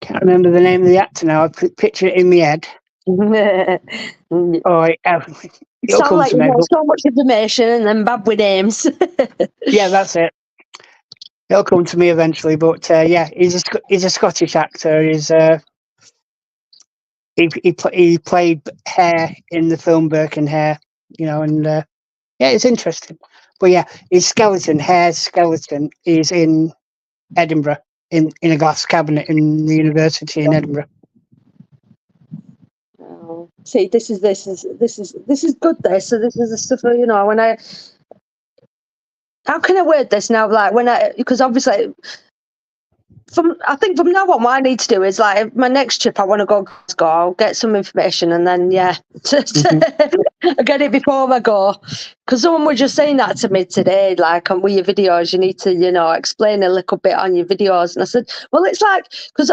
E: can't remember the name of the actor now. I picture it in my head. It'll
A: sound like you know so much information and then bad with names.
E: Yeah, that's it. It'll come to me eventually. But he's a Scottish actor. He played Hare in the film Burke and Hare, you know, and it's interesting. But yeah, Hare's skeleton is in Edinburgh in a glass cabinet in the university in Edinburgh.
A: Oh. See, this is good. This is the stuff, you know. How can I word this now? Like because obviously. I think from now on, what I need to do is like my next trip, I want to go to Glasgow, I'll get some information and then I get it before I go. Because someone was just saying that to me today, like with your videos, you need to, you know, explain a little bit on your videos. And I said, well, it's like, because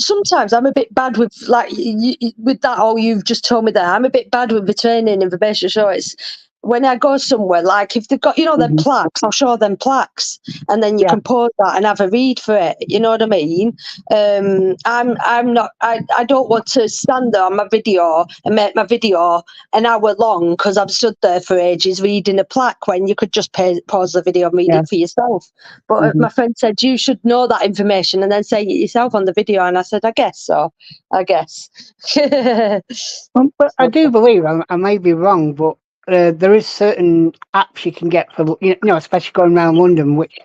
A: sometimes I'm a bit bad with like with that. Oh, you've just told me that I'm a bit bad with returning information. So it's. When I go somewhere, like if they've got, you know, them plaques, I'll show them plaques, and then you can pause that and have a read for it. You know what I mean? I'm not. I don't want to stand there on my video and make my video an hour long because I've stood there for ages reading a plaque when you could just pause the video and read it for yourself. But my friend said you should know that information and then say it yourself on the video, and I said I guess so. I guess.
E: But I do believe I may be wrong, but. There is certain apps you can get for, you know, especially going around London, which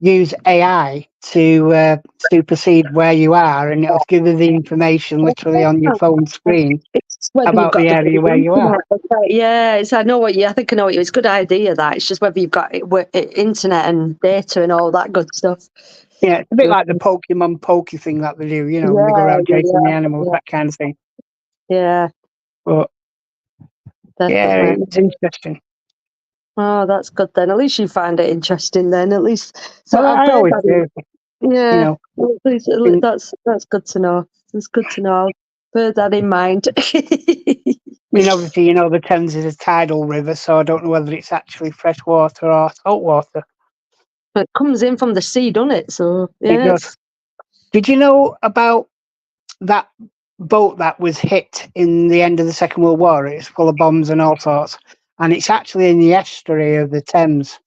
E: use AI to supersede where you are, and it'll give you the information literally on your phone screen about the area where you are.
A: Yeah, I know what you. I think I know what you. It's a good idea that it's just whether you've got internet and data and all that good stuff.
E: Yeah, it's a bit like the Pokemon Poke thing that they do. You know, when they go around chasing the animals, that kind of thing.
A: Yeah.
E: But. Definitely. Yeah, it's interesting.
A: Oh, that's good then. At least you find it interesting then. At least.
E: So I always do.
A: Yeah. You know, that's good to know. It's good to know. I'll bear that in mind.
E: I mean, obviously, you know, the Thames is a tidal river, so I don't know whether it's actually fresh water or salt water.
A: But it comes in from the sea, doesn't it? So yeah.
E: It does. Did you know about that boat that was hit in the end of the Second World War? It's full of bombs and all sorts, and it's actually in the estuary of the Thames,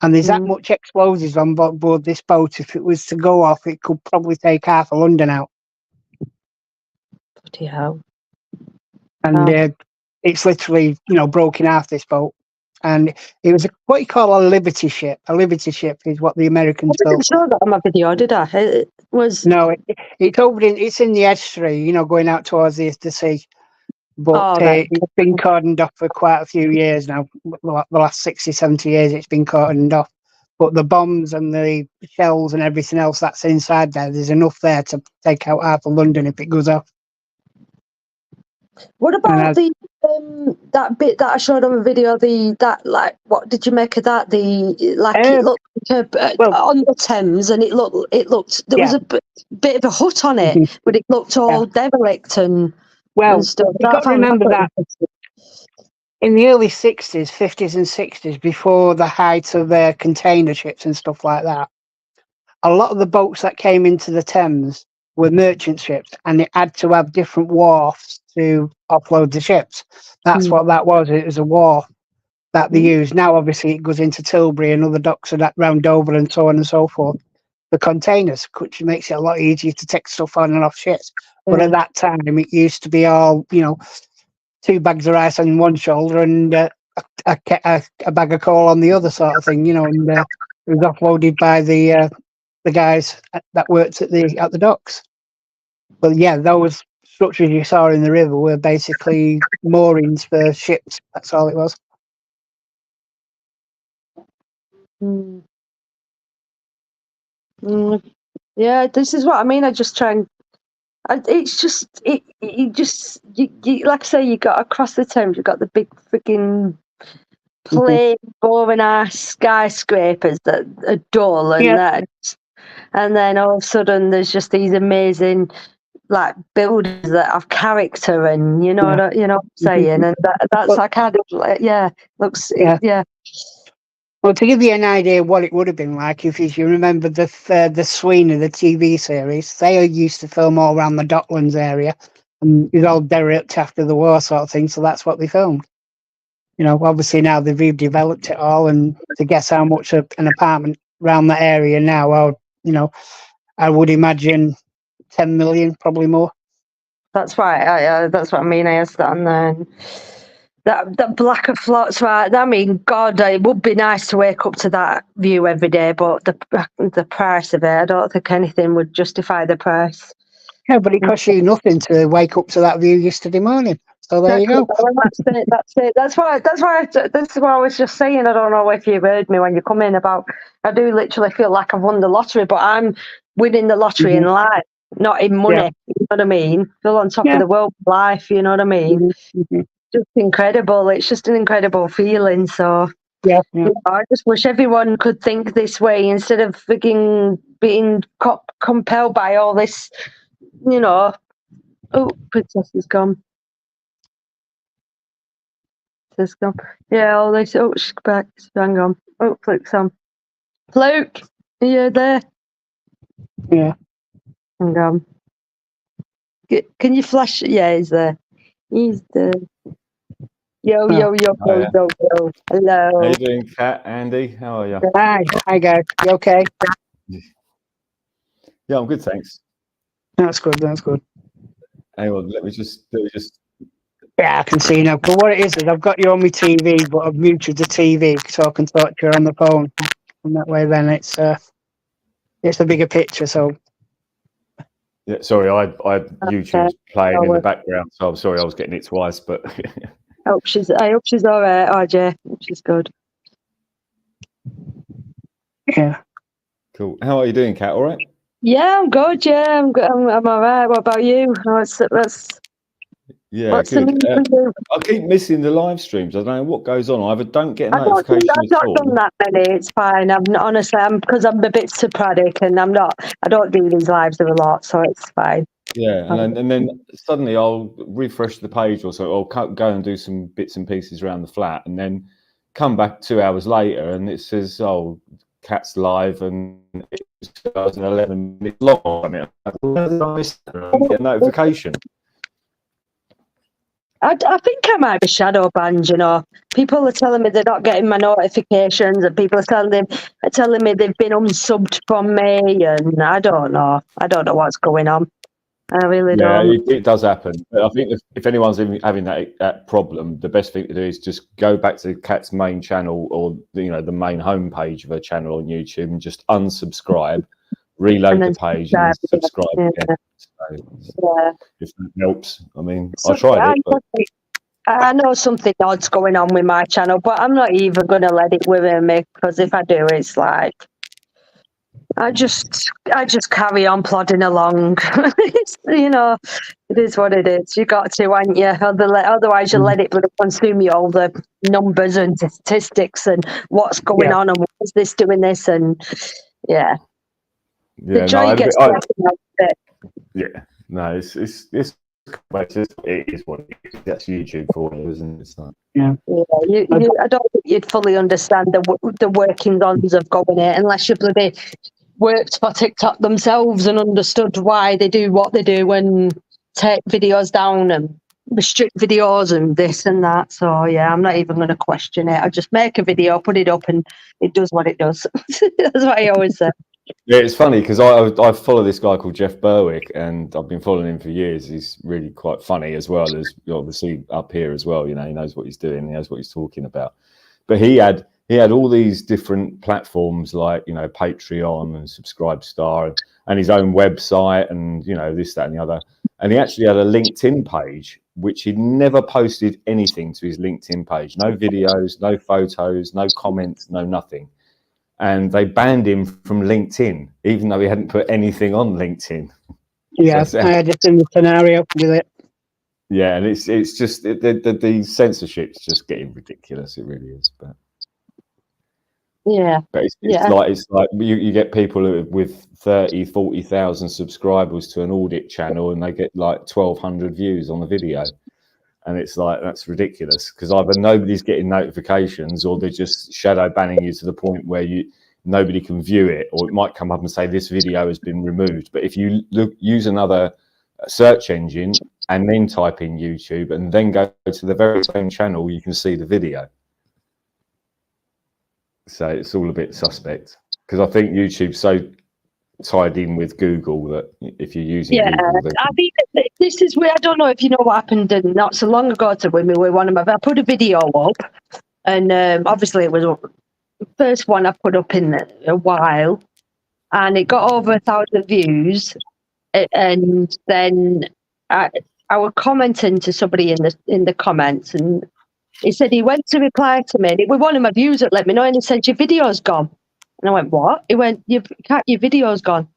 E: and there's that much explosives on board this boat. If it was to go off, it could probably take half of London out.
A: Bloody hell.
E: And it's literally, you know, broken half this boat. and it was what you call a Liberty ship. A Liberty ship is what the Americans
A: I
E: built.
A: didn't show that on my video, did I? It was.
E: No, it's in the estuary, going out towards the sea. But
A: Right.
E: it's been cordoned off for quite a few years now. The last 60, 70 years, it's been cordoned off. But the bombs and the shells and everything else that's inside there's enough there to take out half of London if it goes off.
A: What about the that bit that I showed on the video? What did you make of that? It looked like on the Thames, and it looked there was a bit of a hut on it, but it looked all derelict and stuff.
E: You've got to remember that in the early 60s, 50s and 60s, before the height of their container ships and stuff like that, a lot of the boats that came into the Thames were merchant ships, and it had to have different wharfs to offload the ships. That's what that was. It was a wharf that they used. Now, obviously, it goes into Tilbury and other docks around Dover and so on and so forth. The containers, which makes it a lot easier to take stuff on and off ships. But at that time, it used to be all, 2 bags of rice on one shoulder and a bag of coal on the other, sort of thing, and it was offloaded by the guys that worked at the docks. But yeah, those structures you saw in the river were basically moorings for ships. That's all it was.
A: Yeah, this is what I mean. I just try and. It's just you like I say, you got across the Thames, you got the big freaking plain, boring ass skyscrapers that are dull and then all of a sudden there's just these amazing buildings that have character, and you know what I'm saying, and that's that kind of looks.
E: Well, to give you an idea of what it would have been like, if you remember the Sweeney, the TV series, they used to film all around the Docklands area, and it was all derelict after the war sort of thing, so that's what they filmed. Obviously now they've redeveloped it all, and to guess how much an apartment around that area now, I would imagine 10 million, probably more.
A: That's right. That's what I mean. I asked that on there. That blacker floats, right? I mean, God, it would be nice to wake up to that view every day, but the price of it, I don't think anything would justify the price.
E: Yeah, but it cost you nothing to wake up to that view yesterday morning. So there you go.
A: That's it. That's why I was just saying. I don't know if you heard me when you come in about. I do literally feel like I've won the lottery, but I'm winning the lottery in life, not in money.
E: Yeah.
A: You know what I mean? Feel on top of the world with life. You know what I mean? Just incredible. It's just an incredible feeling. So I just wish everyone could think this way instead of freaking being compelled by all this. Oh, Princess is gone. Princess gone. Yeah, all this. Oh, she's back. Hang on. Oh, Fluke's on. Fluke, are you there?
E: Yeah.
A: Hang on. Can you flash? Yeah, he's there. He's there. Yo. Hello.
F: How you doing, Kat, Andy? How are you?
E: Hi guys. You okay?
F: Yeah, I'm good, thanks.
E: That's good.
F: Hang on, let me just.
E: Yeah, I can see now. But what it is I've got you on my TV, but I've muted the TV so I can talk to you on the phone. And that way, then it's a bigger picture. So.
F: Yeah, sorry, I YouTube's playing in the background, so I'm sorry I was getting it twice, but.
A: I hope she's all right, RJ. She's good.
E: Yeah.
F: Cool. How are you doing, Kat? All right?
A: Yeah, I'm good. Yeah, I'm good. I'm all right. What about you? What's
F: good.
A: the news?
F: I keep missing the live streams. I don't know what goes on. I either don't get a notification
A: I've not done that many. It's fine. Honestly, because I'm a bit sporadic, and I don't do these lives a lot, so it's fine.
F: Yeah, and then suddenly I'll refresh the page or so, or go and do some bits and pieces around the flat, and then come back 2 hours later, and it says, "Oh, Kat's live," and it's 2011 minutes long. I mean, where did I miss that? I didn't get a notification.
A: I think I might be shadow banned. People are telling me they're not getting my notifications, and people are telling me they've been unsubbed from me, and I don't know. I don't know what's going on. I really
F: Yeah,
A: don't.
F: it does happen. But I think if anyone's having that problem, the best thing to do is just go back to Kat's main channel, or the main homepage of her channel on YouTube, and just unsubscribe, reload
A: And then
F: the page, and then subscribe
A: yeah.
F: again. So,
A: Yeah.
F: if that helps, I mean,
A: So,
F: I tried it, but
A: I know something odd's going on with my channel, but I'm not even going to let it worry me, because if I do, it's like I just carry on plodding along. It's, it is what it is. You got to, ain't you? Otherwise, you let it consume you, all the numbers and statistics and what's going on and why is this doing this, and the joy gets taken out of it.
F: Yeah, no, it is what it is. That's YouTube for you, isn't it? It's not.
A: Yeah, I don't think you'd fully understand the workings of going it unless you bloody worked for TikTok themselves and understood why they do what they do and take videos down and restrict videos and this and that. So yeah, I'm not even going to question it. I just make a video, put it up, and it does what it does. That's what I always say.
F: Yeah, it's funny because I follow this guy called Jeff Berwick, and I've been following him for years. He's really quite funny, as well as obviously up here as well. He knows what he's doing. He knows what he's talking about. But he had all these different platforms like Patreon and Subscribestar and his own website and this, that, and the other. And he actually had a LinkedIn page, which he never posted anything to his LinkedIn page. No videos, no photos, no comments, no nothing. And they banned him from LinkedIn, even though he hadn't put anything on LinkedIn.
E: Yeah,
F: So,
E: I had a similar scenario with it.
F: Yeah, and it's just the censorship's just getting ridiculous. It really is. But it's like you get people with 30, 40,000 subscribers to an audit channel, and they get like 1,200 views on the video. And it's like, that's ridiculous, because either nobody's getting notifications or they're just shadow banning you to the point where nobody can view it, or it might come up and say this video has been removed. But if you use another search engine and then type in YouTube and then go to the very same channel, you can see the video. So it's all a bit suspect, because I think YouTube's so tied in with Google that if you're using Google, then...
A: I think this is where, I don't know if you know what happened not so long ago to with me with one of my, I put a video up, and obviously it was the first one I put up in a while, and it got over 1,000 views, and then I was commenting to somebody in the comments, and he said he went to reply to me, and it was one of my views that let me know, and he said, your video's gone. And I went, what? He went, your video's gone.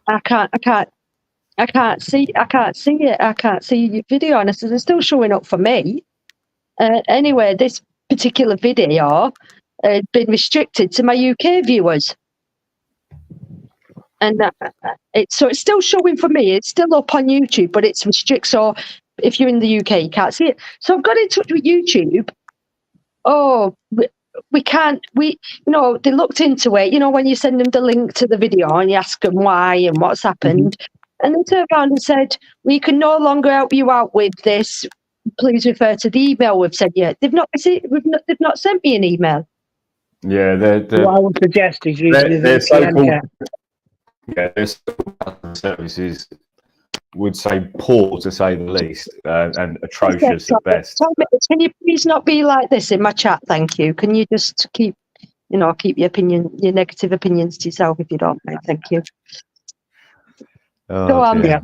A: I can't see it. I can't see your video. And I said, it's still showing up for me. Anyway, this particular video had been restricted to my UK viewers. And it's still showing for me. It's still up on YouTube, but it's restricted. So if you're in the UK, you can't see it. So I've got in touch with YouTube. Oh, we can't, they looked into it, when you send them the link to the video and you ask them why and what's happened. And they turned around and said, we can no longer help you out with this. Please refer to the email we've sent you. They've not sent me an email.
F: Yeah,
E: what I would suggest is using
F: their
E: VPN.
F: their so-called services would say poor, to say the least, and atrocious at best.
A: Can you please not be like this in my chat? Thank you. Can you just keep your negative opinions to yourself if you don't mind? Thank you. Go on.
E: Yeah.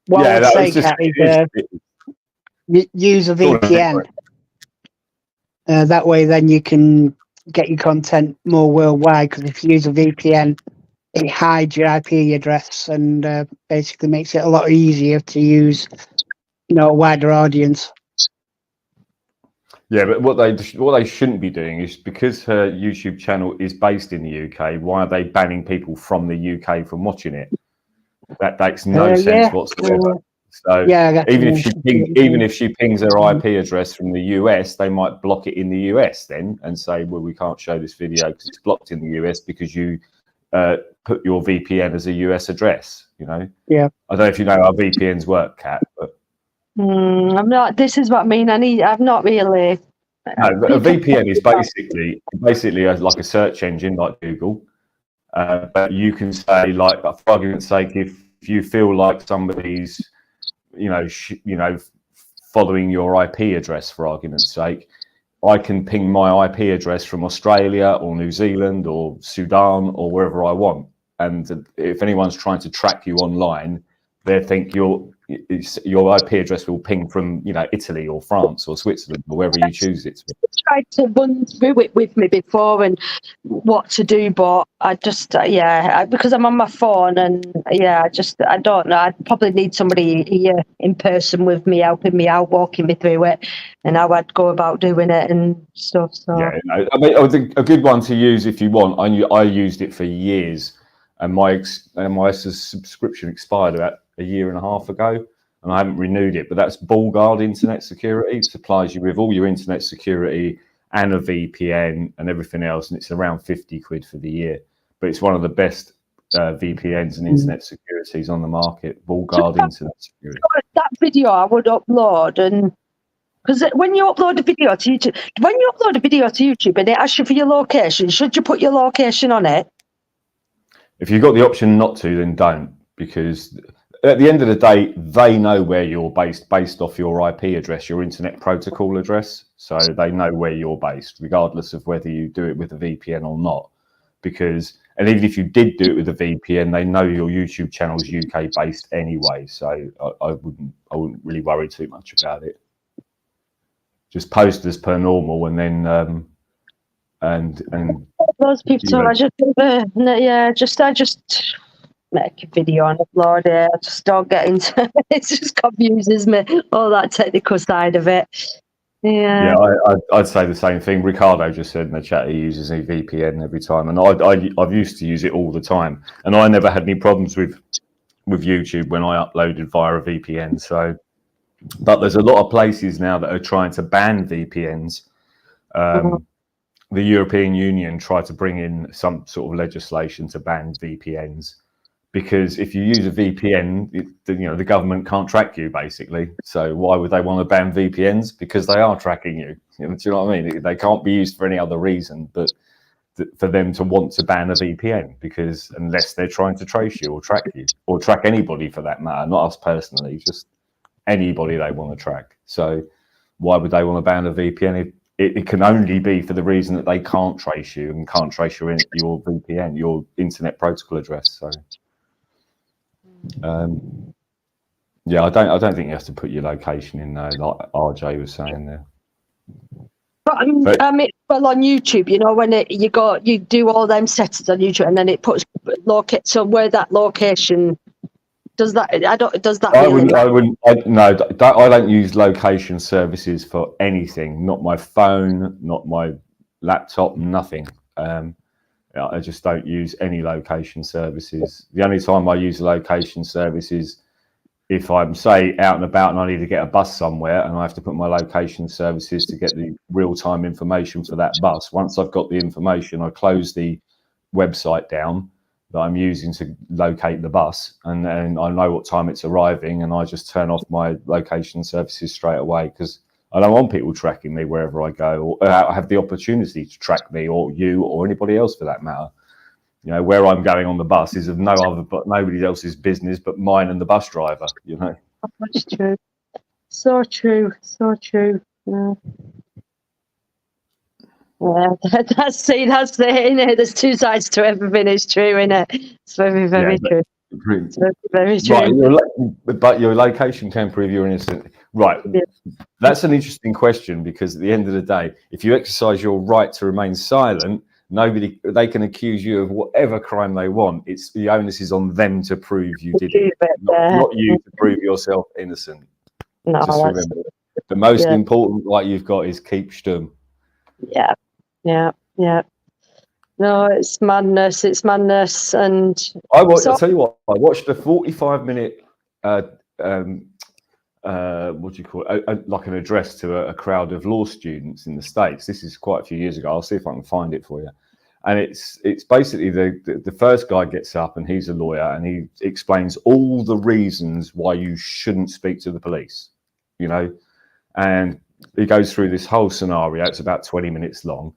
E: What I would say, Kat, is use a VPN. That way, then you can get your content more worldwide. Because if you use a VPN, it hides your IP address and basically makes it a lot easier to use, a wider audience.
F: Yeah, but what they shouldn't be doing is, because her YouTube channel is based in the UK, why are they banning people from the UK from watching it? That makes no sense whatsoever. So even if she pings her IP address from the US, they might block it in the US then and say, well, we can't show this video because it's blocked in the US because you put your VPN as a US address. Yeah. I don't know if you know how VPNs work, Kat, but
A: I'm not. This is what I mean. I'm not really.
F: No, but a VPN is basically like a search engine like Google. But you can say, like, for argument's sake, if you feel like somebody's, following your IP address, for argument's sake, I can ping my IP address from Australia or New Zealand or Sudan or wherever I want. And if anyone's trying to track you online, they think your IP address will ping from, Italy or France or Switzerland or wherever you choose it to be.
A: Tried to run through it with me before and what to do, but I just because I'm on my phone and I don't know. I'd probably need somebody here in person with me, helping me out, walking me through it, and how I'd go about doing it and stuff. So
F: I mean, a good one to use if you want. I used it for years, and my subscription expired about a year and a half ago, and I haven't renewed it. But that's BallGuard Internet Security. It supplies you with all your internet security and a VPN and everything else, and it's around 50 quid for the year. But it's one of the best VPNs and internet securities on the market. BallGuard Internet Security.
A: That video I would upload, and because when you upload a video to YouTube, and it asks you for your location, should you put your location on it?
F: If you've got the option not to, then don't, because at the end of the day, they know where you're based off your IP address, your internet protocol address. So they know where you're based, regardless of whether you do it with a VPN or not. And even if you did do it with a VPN, they know your YouTube channel's UK based anyway. So I wouldn't really worry too much about it. Just post as per normal, and then and
A: those people, I just make a video and upload it. I just don't get into it. It just confuses me, all that technical side of it. Yeah,
F: I'd say the same thing. Ricardo just said in the chat he uses a VPN every time, and I've used to use it all the time, and I never had any problems with YouTube when I uploaded via a VPN. So, but there's a lot of places now that are trying to ban VPNs. The European Union tried to bring in some sort of legislation to ban VPNs, because if you use a VPN, the government can't track you, basically. So why would they want to ban VPNs? Because they are tracking you. Do you know what I mean? They can't be used for any other reason but for them to want to ban a VPN, because unless they're trying to trace you or track anybody for that matter, not us personally, just anybody they want to track. So why would they want to ban a VPN? It can only be for the reason that they can't trace you and can't trace your VPN, your internet protocol address. So, I don't think you have to put your location in there, like RJ was saying there.
A: But I mean, well, on YouTube, when you do all them settings on YouTube, and then it puts locate. So where that location does that? Does that? I don't use location services for anything. Not my phone, not my laptop, nothing. I just don't use any location services. The only time I use a location service is if I'm, say, out and about and I need to get a bus somewhere, and I have to put my location services to get the real-time information for that bus. Once I've got the information, I close the website down that I'm using to locate the bus, and then I know what time it's arriving, and I just turn off my location services straight away, because I don't want people tracking me wherever I go, or I have the opportunity to track me, or you, or anybody else for that matter. Where I'm going on the bus is of nobody else's business but mine and the bus driver. That's true. So true. Yeah. That's it, innit? There's two sides to everything. It's true, innit? It's very, very true. It's very true.
F: Right, but your location can prove you're innocent. Right. Yeah. That's an interesting question, because at the end of the day, if you exercise your right to remain silent, they can accuse you of whatever crime they want. It's the onus is on them to prove you did it, not you to prove yourself innocent.
A: No,
F: just remember, the most important right you've got is keep stum.
A: Yeah. No, it's madness. And
F: I'll tell you what, I watched a 45-minute what do you call it? Like an address to a crowd of law students in the States. This is quite a few years ago. I'll see if I can find it for you. And it's basically the first guy gets up, and he's a lawyer, and he explains all the reasons why you shouldn't speak to the police, and he goes through this whole scenario. It's about 20 minutes long.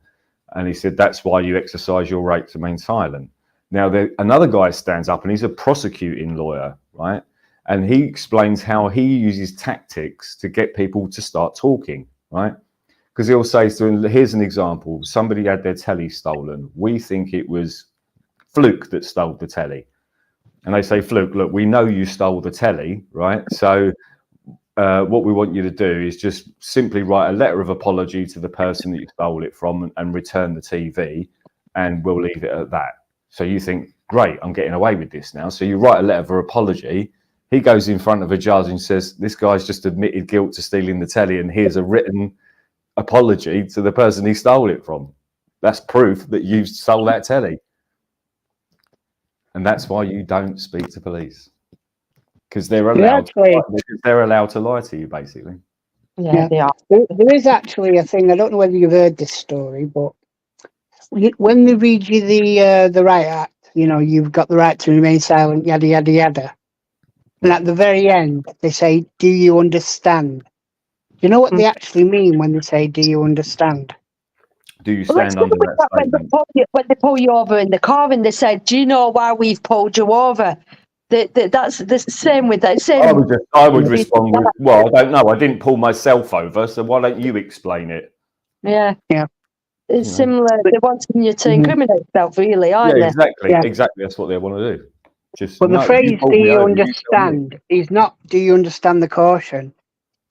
F: And he said, that's why you exercise your right to remain silent. Now, another guy stands up and he's a prosecuting lawyer, right? And he explains how he uses tactics to get people to start talking, right? Because he'll say to them, here's an example. Somebody had their telly stolen. We think it was Fluke that stole the telly. And they say, Fluke, look, we know you stole the telly, right? So what we want you to do is just simply write a letter of apology to the person that you stole it from and return the TV, and we'll leave it at that. So you think, great, I'm getting away with this now. So you write a letter of apology. He goes in front of a judge and says, this guy's just admitted guilt to stealing the telly, and here's a written apology to the person he stole it from. That's proof that you stole that telly. And that's why you don't speak to police. Because they're allowed to lie to you, basically.
A: Yeah, they are.
E: There is actually a thing, I don't know whether you've heard this story, but when they read you the Right Act, you know, you've got the right to remain silent, yada, yada, yada. And at the very end, they say, do you understand? Do you know what they actually mean when they say, do you understand?
F: Do you stand under that statement?
A: When they pull you over in the car and they say, do you know why we've pulled you over? That's the same with that.
F: I would respond with, well, I don't know. I didn't pull myself over, so why don't you explain it?
A: Yeah. It's similar. They're wanting you to incriminate yourself, really, aren't they?
F: Exactly. Yeah. Exactly. That's what they want to do.
E: But the phrase, do you understand, is not, do you understand the caution?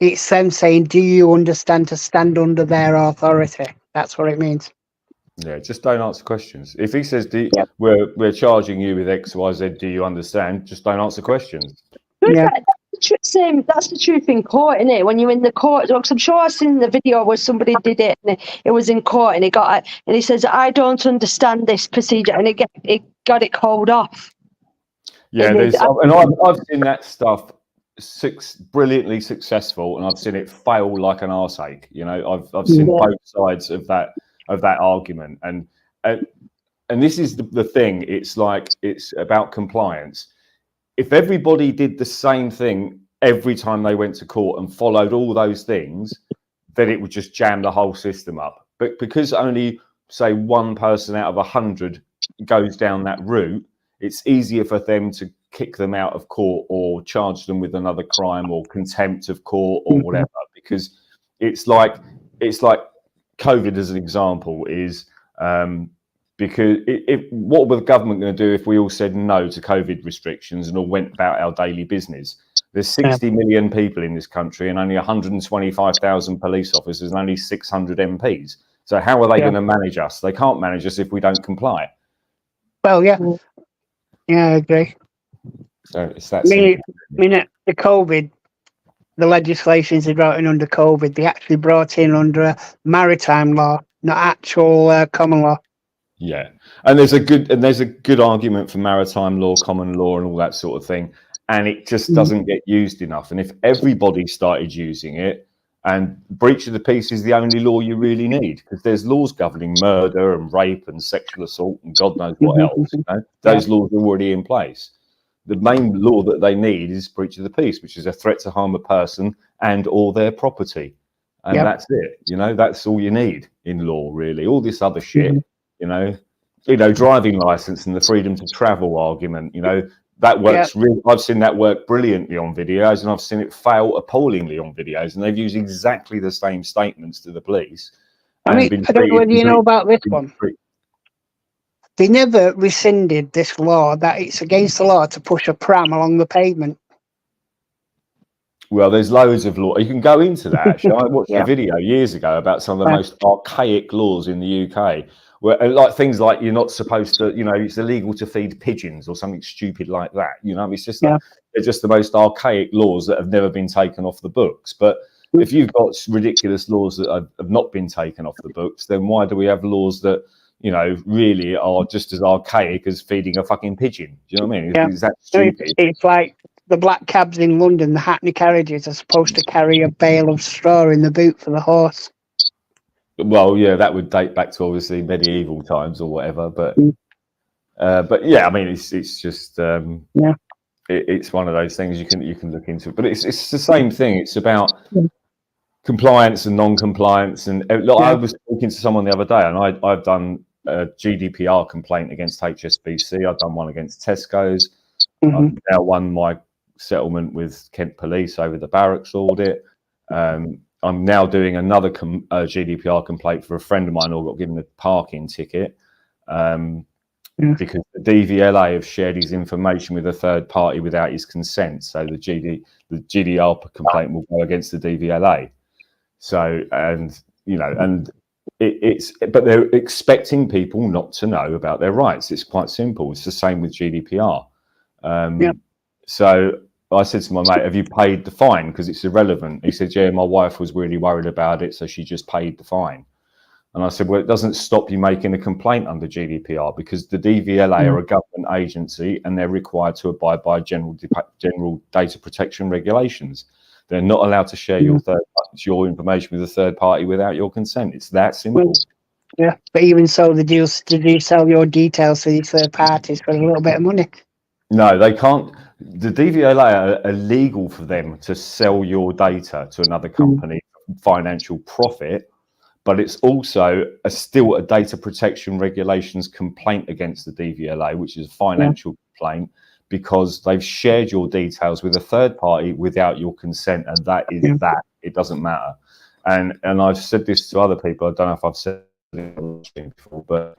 E: It's them saying, do you understand to stand under their authority? That's what it means.
F: Yeah, just don't answer questions. If he says, we're charging you with X, Y, Z, do you understand? Just don't answer questions.
A: Yeah. That's the truth in court, isn't it? When you're in the court, because I'm sure I've seen the video where somebody did it, and it was in court, and he says, I don't understand this procedure, and it got it called off.
F: Yeah, I've seen that stuff brilliantly successful, and I've seen it fail like an arseache. You know, I've seen both sides of that argument, and this is the thing. It's like, it's about compliance. If everybody did the same thing every time they went to court and followed all those things, then it would just jam the whole system up. But because only, say, one person out of 100 goes down that route, it's easier for them to kick them out of court or charge them with another crime or contempt of court or whatever. Because it's like COVID, as an example, is because what were the government going to do if we all said no to COVID restrictions and all went about our daily business? There's 60 million people in this country and only 125,000 police officers and only 600 MPs. So how are they going to manage us? They can't manage us if we don't comply.
E: Well, yeah, I agree.
F: So it's that simple.
E: I mean, the COVID, the legislations they brought in under COVID, they actually brought in under a maritime law, not actual common law.
F: Yeah, and there's a good argument for maritime law, common law, and all that sort of thing, and it just doesn't get used enough. And if everybody started using it, and breach of the peace is the only law you really need, because there's laws governing murder and rape and sexual assault and God knows what else. You know? Those laws are already in place. The main law that they need is breach of the peace, which is a threat to harm a person and or their property, and that's it. You know, that's all you need in law, really. All this other shit. You know, driving license and the freedom to travel argument, you know, that works really. I've seen that work brilliantly on videos, and I've seen it fail appallingly on videos, and they've used exactly the same statements to the police.
E: I mean, I don't know whether you know about this one. They never rescinded this law that it's against the law to push a pram along the pavement.
F: Well, there's loads of law. You can go into that. Actually, I watched a video years ago about some of the most archaic laws in the UK. Where, like, things like you're not supposed to, you know, it's illegal to feed pigeons or something stupid like that. You know, it's just they're just the most archaic laws that have never been taken off the books. But if you've got ridiculous laws that have not been taken off the books, then why do we have laws that, you know, really are just as archaic as feeding a fucking pigeon? Do you know what I mean? Is that stupid?
E: It's like the black cabs in London, the Hackney carriages are supposed to carry a bale of straw in the boot for the horse.
F: Well, yeah, that would date back to obviously medieval times or whatever, but yeah, I mean, it's just it's one of those things you can look into. But it's the same thing. It's about compliance and non-compliance. And look, I was talking to someone the other day, and I've done a GDPR complaint against HSBC. I've done one against Tesco's.
E: Mhm.
F: I've now won my settlement with Kent Police over the barracks audit. I'm now doing another GDPR complaint for a friend of mine who got given a parking ticket because the DVLA have shared his information with a third party without his consent. So the GDPR complaint will go against the DVLA. So, and you know, and but they're expecting people not to know about their rights. It's quite simple. It's the same with GDPR. So I said to my mate, have you paid the fine? Because it's irrelevant. He said, yeah, my wife was really worried about it, so she just paid the fine. And I said, well, it doesn't stop you making a complaint under GDPR, because the DVLA are a government agency and they're required to abide by general data protection regulations. They're not allowed to share your information with a third party without your consent. It's that simple.
E: Yeah, but even so, did you sell your details to these third parties for a little bit of money?
F: No, they can't. The DVLA are illegal for them to sell your data to another company for financial profit, but it's also still a data protection regulations complaint against the DVLA, which is a financial complaint, because they've shared your details with a third party without your consent, and that is that. It doesn't matter. And I've said this to other people. I don't know if I've said it before, but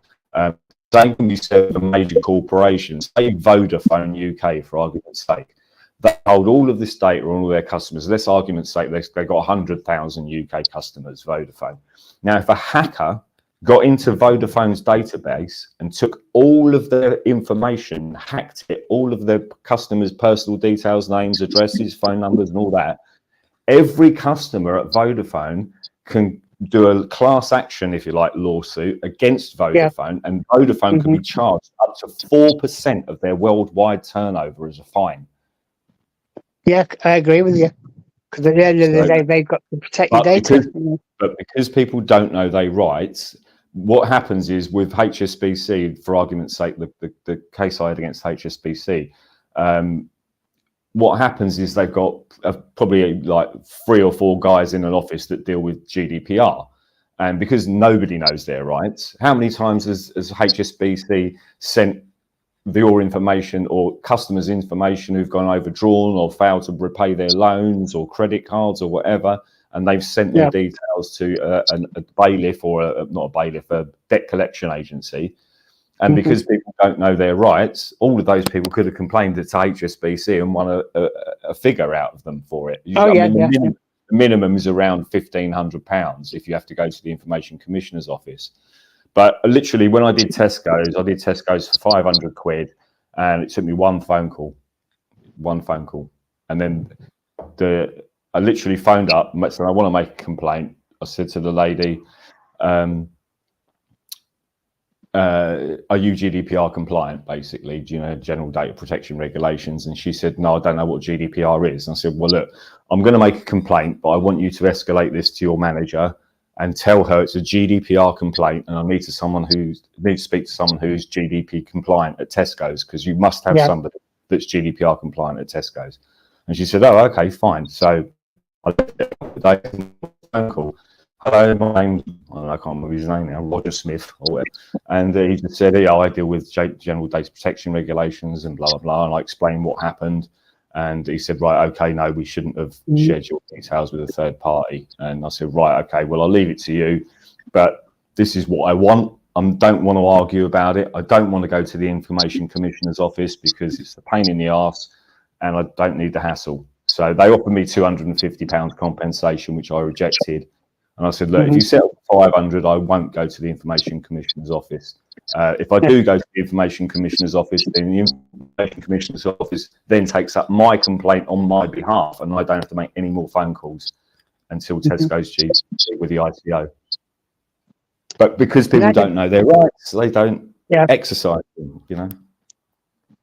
F: same can be said for major corporations. Say Vodafone UK, for argument's sake. They hold all of this data on all their customers. Let's argument's sake, they've got 100,000 UK customers, Vodafone. Now, if a hacker got into Vodafone's database and took all of their information, hacked it, all of their customers' personal details, names, addresses, phone numbers, and all that, every customer at Vodafone can do a class action, if you like, lawsuit against Vodafone, and Vodafone can be charged up to 4% of their worldwide turnover as a fine. Yeah,
E: I agree with you. Because at the end of the day, they've got to protect your data.
F: But because people don't know their rights, what happens is with HSBC, for argument's sake, the case I had against HSBC, what happens is they've got probably like 3 or 4 guys in an office that deal with GDPR. And because nobody knows their rights, how many times has HSBC sent your information or customers' information who've gone overdrawn or failed to repay their loans or credit cards or whatever, and they've sent their details to a bailiff or not a bailiff, a debt collection agency. And because people don't know their rights, all of those people could have complained to HSBC and won a figure out of them for it. The minimum is around £1,500 if you have to go to the Information Commissioner's office. But literally, when I did Tesco's for 500 quid, and it took me one phone call. And then I literally phoned up and said, I want to make a complaint. I said to the lady, are you GDPR compliant, basically? Do you know general data protection regulations? And she said, no, I don't know what GDPR is. And I said, well, look, I'm going to make a complaint, but I want you to escalate this to your manager and tell her it's a GDPR complaint, and I need to speak to someone who's GDP compliant at Tesco's, because you must have somebody that's GDPR compliant at Tesco's. And she said, oh, okay, fine. So I left a phone call. Hello, my name, I can't remember his name now, Roger Smith or whatever. And he just said, yeah, I deal with general data protection regulations and blah, blah, blah. And I explained what happened. And he said, right, okay, no, we shouldn't have shared your details with a third party. And I said, right, okay, well, I'll leave it to you. But this is what I want. I don't want to argue about it. I don't want to go to the Information Commissioner's office because it's a pain in the arse and I don't need the hassle. So they offered me £250 compensation, which I rejected. And I said, look, if you settle for 500, I won't go to the Information Commissioner's office. If I do go to the Information Commissioner's office, then the Information Commissioner's office then takes up my complaint on my behalf, and I don't have to make any more phone calls until Tesco's GDPR with the ICO. But because people don't know their rights, they don't exercise them, you know.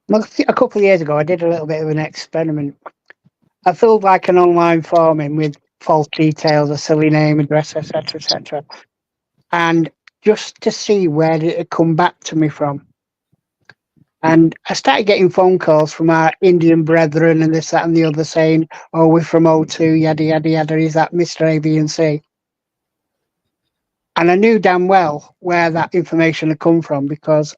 E: Well, a couple of years ago, I did a little bit of an experiment. I filled like an online form in with false details, a silly name, address, etc., etc., and just to see where did it come back to me from. And I started getting phone calls from our Indian brethren and this, that, and the other saying, "Oh, we're from O2, yada yada yada. Is that Mr. A, B, and C?" And I knew damn well where that information had come from, because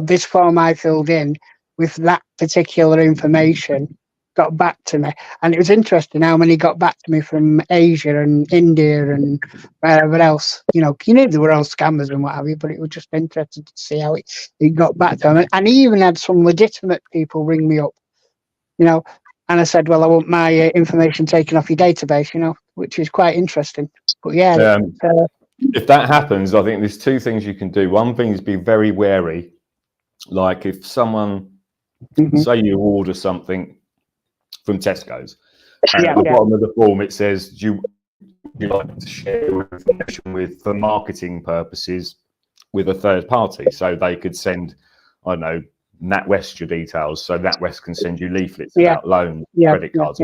E: this form I filled in with that particular information got back to me. And it was interesting how many got back to me from Asia and India and wherever else. You know they were all scammers and what have you, but it was just interesting to see how it got back to them. And he even had some legitimate people ring me up, and I said, well, I want my information taken off your database, which is quite interesting. But yeah.
F: If that happens, I think there's two things you can do. One thing is be very wary. Like if someone, say you order something from Tesco's, and at the bottom of the form it says, do you like to share your information for marketing purposes with a third party? So they could send, I don't know, NatWest your details, so NatWest can send you leaflets about loans, credit cards.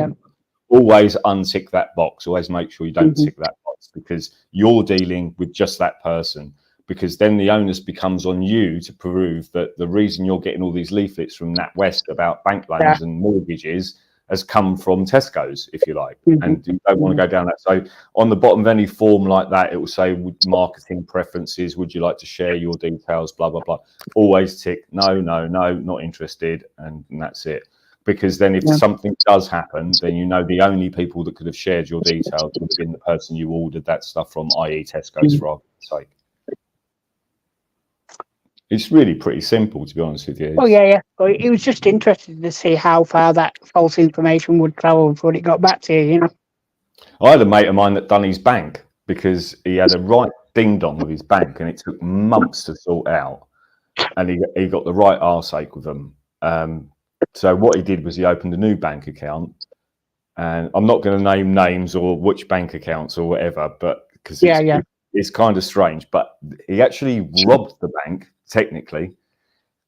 F: Always untick that box. Always make sure you don't tick that box, because you're dealing with just that person. Because then the onus becomes on you to prove that the reason you're getting all these leaflets from NatWest about bank loans and mortgages has come from Tesco's, if you like, and you don't want to go down that. So on the bottom of any form like that, it will say marketing preferences. Would you like to share your details? Blah, blah, blah. Always tick no, not interested. And that's it. Because then if something does happen, then the only people that could have shared your details would have been the person you ordered that stuff from, i.e. Tesco's, for argument's sake. It's really pretty simple, to be honest with you.
E: Oh, yeah. But it was just interesting to see how far that false information would travel before it got back to you,
F: I had a mate of mine that done his bank, because he had a right ding-dong with his bank, and it took months to sort out. And he got the right arseache with them. So what he did was he opened a new bank account. And I'm not going to name names or which bank accounts or whatever, but because it's kind of strange. But he actually robbed the bank, technically,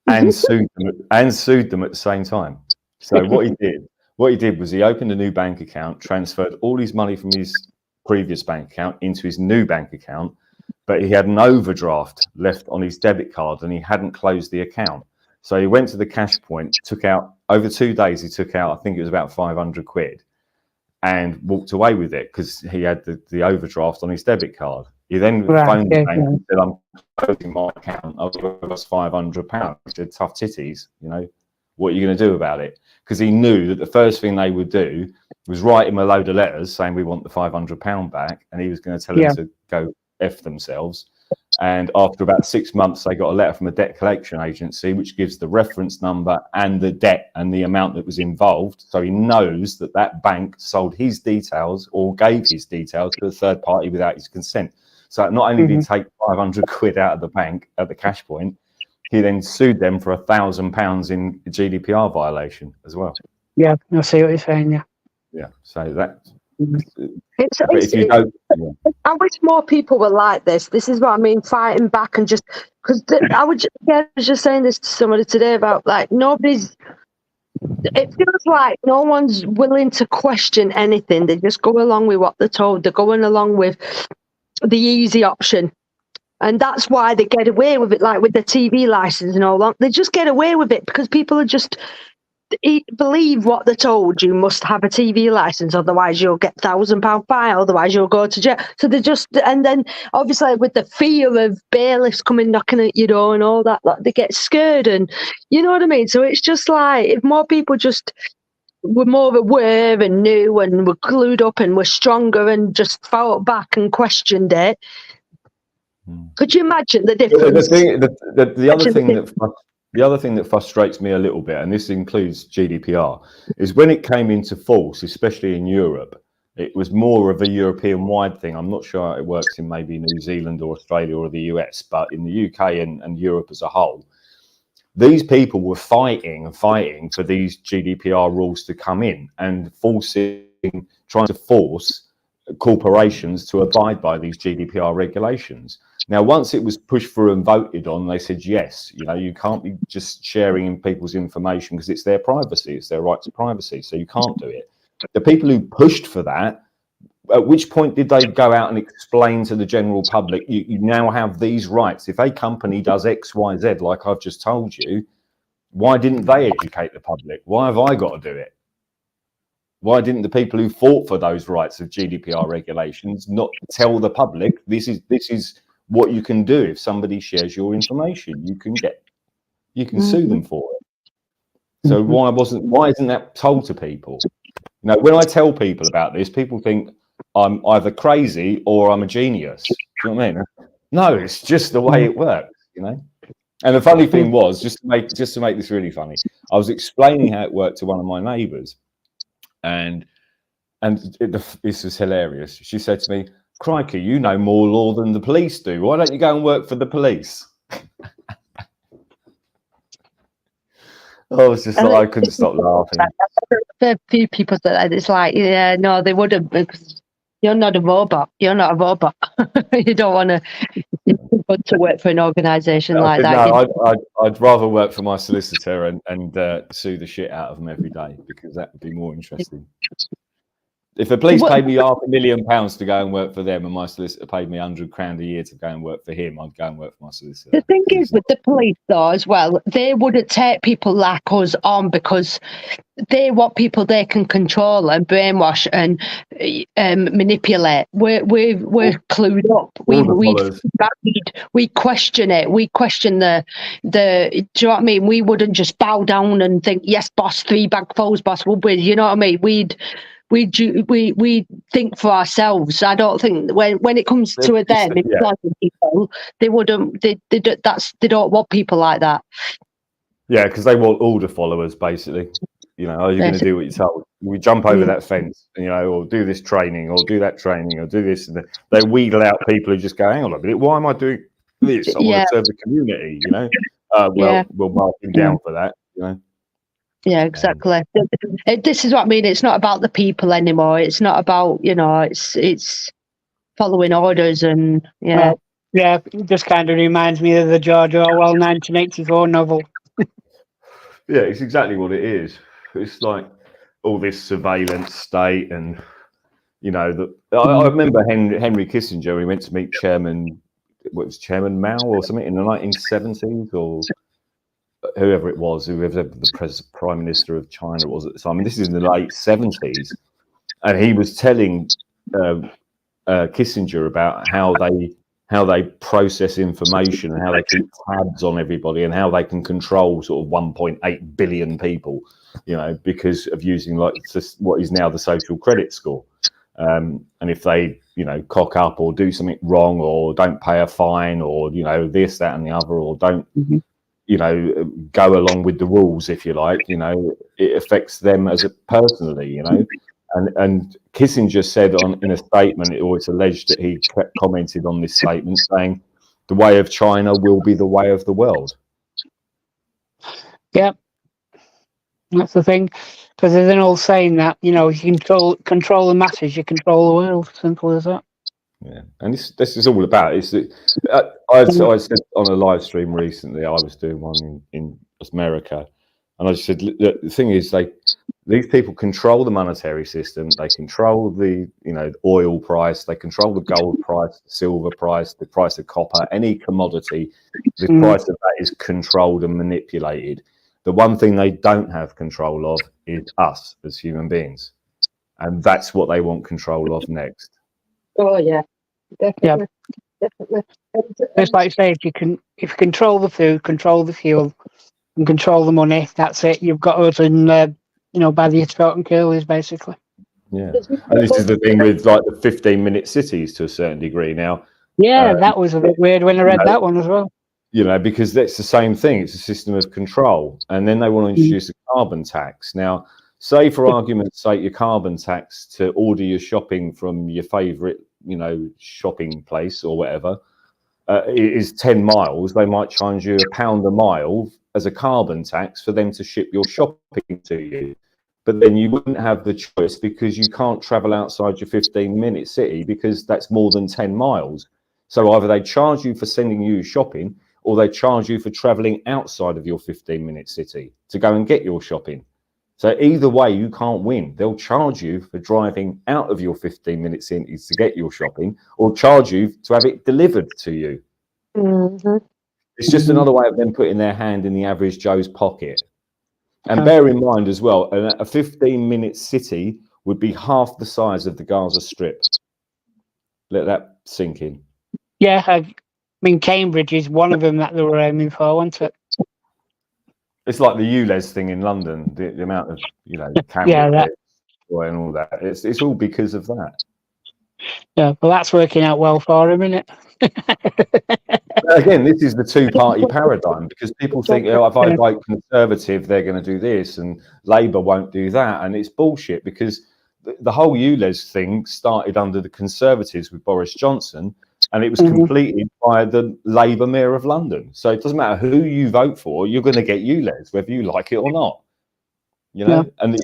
F: and sued them at the same time. So what he did was he opened a new bank account, transferred all his money from his previous bank account into his new bank account, but he had an overdraft left on his debit card and he hadn't closed the account. So he went to the cash point, took out, over 2 days, he took out, I think it was about 500 quid, and walked away with it because he had the overdraft on his debit card. He then phoned the bank and said, I'm closing my account. I've got us £500. He said, tough titties, what are you going to do about it? Because he knew that the first thing they would do was write him a load of letters saying we want the £500 back, and he was going to tell them to go F themselves. And after about 6 months, they got a letter from a debt collection agency, which gives the reference number and the debt and the amount that was involved. So he knows that that bank sold his details or gave his details to a third party without his consent. So not only did he take 500 quid out of the bank at the cash point, he then sued them for £1,000 in GDPR violation as well.
E: Yeah, I see what you're saying.
F: Yeah. So that.
A: I wish more people were like this. This is what I mean, fighting back and just because I was just saying this to somebody today about it feels like no one's willing to question anything. They just go along with what they're told. They're going along with the easy option, and that's why they get away with it, like with the TV license and all that. They just get away with it because people are just believe what they're told. You must have a TV license, otherwise you'll get £1,000 fine, otherwise you'll go to jail. So they just, and then obviously with the fear of bailiffs coming knocking at your door and all that, they get scared, and you know what I mean. So it's just like if more people just were more aware and knew and were glued up and were stronger and just fought back and questioned it. Could you imagine the difference?
F: The other thing that frustrates me a little bit, and this includes GDPR, is when it came into force, especially in Europe, it was more of a European-wide thing. I'm not sure how it works in maybe New Zealand or Australia or the US, but in the UK and Europe as a whole, these people were fighting for these GDPR rules to come in and trying to force corporations to abide by these GDPR regulations. Now, once it was pushed through and voted on, they said, yes, you can't be just sharing people's information because it's their privacy, it's their right to privacy, so you can't do it. The people who pushed for that, at which point did they go out and explain to the general public, you now have these rights? If a company does X, Y, Z, like I've just told you, why didn't they educate the public? Why have I got to do it? Why didn't the people who fought for those rights of GDPR regulations not tell the public this is what you can do if somebody shares your information. You can sue them for it. So why isn't that told to people? You know, when I tell people about this, people think I'm either crazy or I'm a genius. Do you know what I mean? No, it's just the way it works, you know. And the funny thing was, just to make this really funny, I was explaining how it worked to one of my neighbours, and this was hilarious. She said to me, "Crikey, you know more law than the police do. Why don't you go and work for the police?" I was just like, I couldn't stop laughing.
A: There are a few people that it's like, yeah, no, they wouldn't, because you're not a robot. You're not a robot. You don't want to work for an organisation like that.
F: No, I'd rather work for my solicitor and sue the shit out of them every day, because that would be more interesting. If the police paid me £500,000 to go and work for them, and my solicitor paid me £100,000 a year to go and work for him, I'd go and work for my solicitor.
A: The thing is with the police, though, as well, they wouldn't take people like us on because they want people they can control and brainwash and manipulate. We're clued up. We question it. We question the. Do you know what I mean? We wouldn't just bow down and think, yes, boss, 3 bagfuls, boss, would we? You know what I mean? We think for ourselves. I don't think when it comes to them, people, they wouldn't. They don't want people like that.
F: Yeah, because they want order followers, basically. You know, are you going to do what you're told? We jump over that fence, you know, or do this training, or do that training, or do this, and they wheedle out people who just go, "Hang on a minute, why am I doing this? I want to serve the community." You know, we'll mark him down for that. You know.
A: Yeah, exactly. This is what I mean. It's not about the people anymore. It's not about, you know, it's following orders and yeah.
E: Yeah, it just kind of reminds me of the George Orwell 1984 novel.
F: Yeah, it's exactly what it is. It's like all this surveillance state, and you know, I remember Henry Kissinger. He went to meet Chairman Mao or something in the 1970s, or whoever it was, whoever the Prime Minister of China was at the time. And this is in the late 70s, and he was telling Kissinger about how they process information and how they keep tabs on everybody and how they can control sort of 1.8 billion people, you know, because of using like what is now the social credit score. And if they, you know, cock up or do something wrong or don't pay a fine or, you know, this, that and the other, or don't, you know, go along with the rules, if you like, you know, it affects them as personally, you know. And Kissinger said in a statement, it was alleged that he commented on this statement saying, "The way of China will be the way of the world."
E: Yep, that's the thing. Because there's an old saying that, you know, you control the masses, you control the world. Simple as that.
F: Yeah, and this is all about. I said on a live stream recently, I was doing one in America, and I just said, look, the thing is, these people control the monetary system. They control the, you know, oil price. They control the gold price, the silver price, the price of copper, any commodity. The price of that is controlled and manipulated. The one thing they don't have control of is us as human beings, and that's what they want control of next.
A: Oh yeah, definitely. Yeah. Definitely.
E: It's like say, if you control the food, control the fuel, and control the money, that's it. You've got us in, you know, by the throat and curlies, basically.
F: Yeah, and this is the thing with like the 15-minute cities to a certain degree now.
E: Yeah, that was a bit weird when I read that one as well.
F: You know, because that's the same thing. It's a system of control, and then they want to introduce a carbon tax. Now, say for argument's sake, your carbon tax to order your shopping from your favourite, you know, shopping place or whatever is 10 miles. They might charge you £1 a mile as a carbon tax for them to ship your shopping to you. But then you wouldn't have the choice because you can't travel outside your 15-minute city because that's more than 10 miles. So either they charge you for sending you shopping, or they charge you for traveling outside of your 15-minute city to go and get your shopping. So either way, you can't win. They'll charge you for driving out of your 15-minute cities to get your shopping, or charge you to have it delivered to you. It's just another way of them putting their hand in the average Joe's pocket. And bear in mind as well, a 15-minute city would be half the size of the Gaza Strip. Let that sink in.
E: Yeah, mean, Cambridge is one of them that they were aiming for, wasn't it?
F: It's like the ULEZ thing in London, the amount of, camera
E: Yeah, that.
F: and all that. It's all because of that.
E: Yeah, well, that's working out well for him, isn't it?
F: Again, this is the two-party paradigm, because people think, if I vote Conservative, they're going to do this, and Labour won't do that, and it's bullshit, because the whole ULEZ thing started under the Conservatives with Boris Johnson, and it was completed by the Labour Mayor of London. So it doesn't matter who you vote for, you're going to get ULEZ, whether you like it or not. And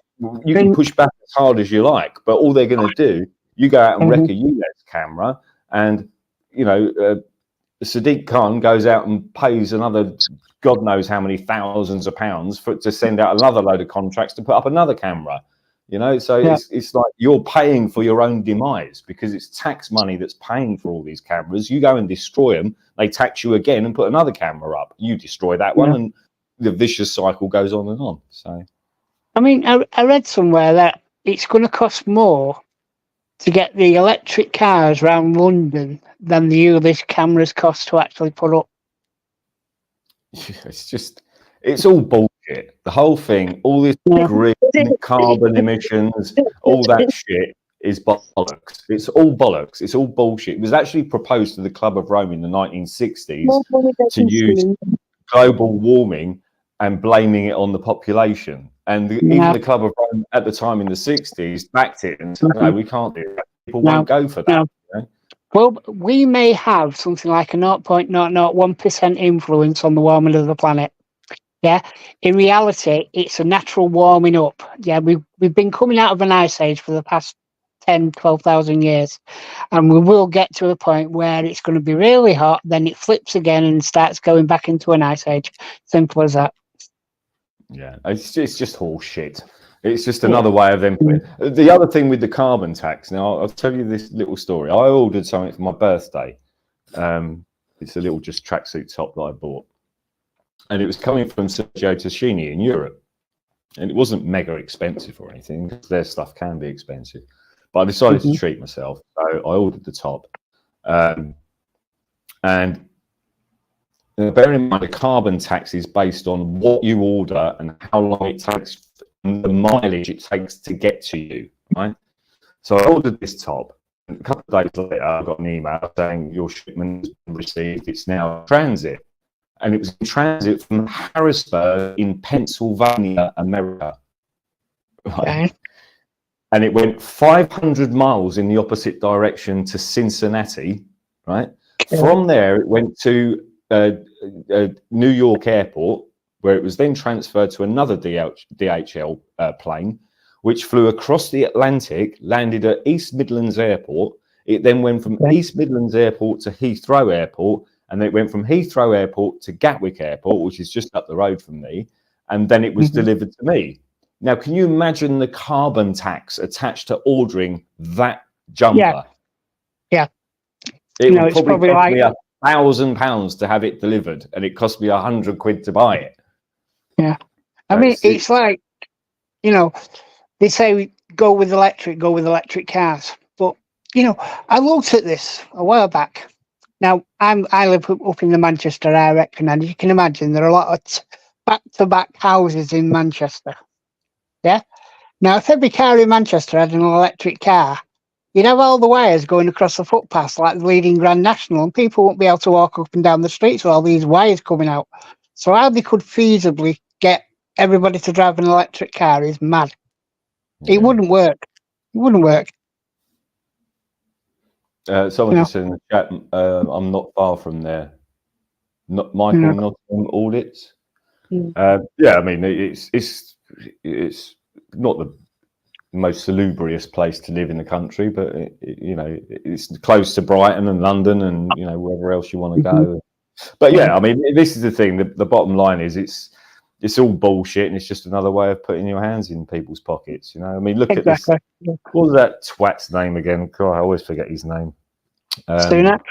F: you can push back as hard as you like, but all they're going to do, you go out and wreck a ULEZ camera, and Sadiq Khan goes out and pays another God knows how many thousands of pounds to send out another load of contracts to put up another camera. So it's like you're paying for your own demise, because it's tax money that's paying for all these cameras. You go and destroy them, they tax you again and put another camera up. You destroy that one, and the vicious cycle goes on and on. So,
E: I mean, I read somewhere that it's going to cost more to get the electric cars around London than the ULEZ cameras cost to actually put up.
F: It's all bullshit. The whole thing, all this green, carbon emissions, all that shit is bollocks. It's all bollocks. It's all bullshit. It was actually proposed to the Club of Rome in the 1960s to use global warming and blaming it on the population. And even the Club of Rome at the time in the 60s backed it and said, no, we can't do that. People won't go for that.
E: Well, we may have something like a 0.001% influence on the warming of the planet. Yeah, in reality, it's a natural warming up. Yeah, we've been coming out of an ice age for the past 10, 12,000 years, and we will get to a point where it's going to be really hot, then it flips again and starts going back into an ice age. Simple as that.
F: Yeah, it's just horse shit. It's just another way of them. The other thing with the carbon tax, now I'll tell you this little story. I ordered something for my birthday. It's a little just tracksuit top that I bought. And it was coming from Sergio Tacchini in Europe. And it wasn't mega expensive or anything, because their stuff can be expensive. But I decided to treat myself. So I ordered the top. And bear in mind, the carbon tax is based on what you order and how long it takes, and the mileage it takes to get to you, right? So I ordered this top. And a couple of days later, I got an email saying your shipment has been received. It's now in transit. And it was in transit from Harrisburg in Pennsylvania, America. Right? Okay. And it went 500 miles in the opposite direction to Cincinnati, right? Okay. From there, it went to New York Airport, where it was then transferred to another DHL plane, which flew across the Atlantic, landed at East Midlands Airport. It then went from East Midlands Airport to Heathrow Airport, and then it went from Heathrow Airport to Gatwick Airport, which is just up the road from me, and then it was delivered to me. Now, can you imagine the carbon tax attached to ordering that jumper?
E: Yeah.
F: It would probably cost me £1,000 to have it delivered, and it cost me £100 to buy it.
E: Yeah. I mean, it's like, they say go with electric cars. But, I looked at this a while back. Now, I live up in the Manchester area, and you can imagine there are a lot of back-to-back houses in Manchester. Yeah? Now, if every car in Manchester had an electric car, you'd have all the wires going across the footpaths like the leading Grand National, and people won't be able to walk up and down the streets with all these wires coming out. So how they could feasibly get everybody to drive an electric car is mad. Yeah. It wouldn't work. It wouldn't work.
F: Someone just said in the chat, I'm not far from there. Not Michael Nottingham Audits. Yeah, I mean, it's not the most salubrious place to live in the country, but it's close to Brighton and London and wherever else you want to go. But yeah, I mean, this is the thing. The bottom line is it's all bullshit, and it's just another way of putting your hands in people's pockets. I mean, look at this. What was that twat's name again? God, I always forget his name.
E: Sunak?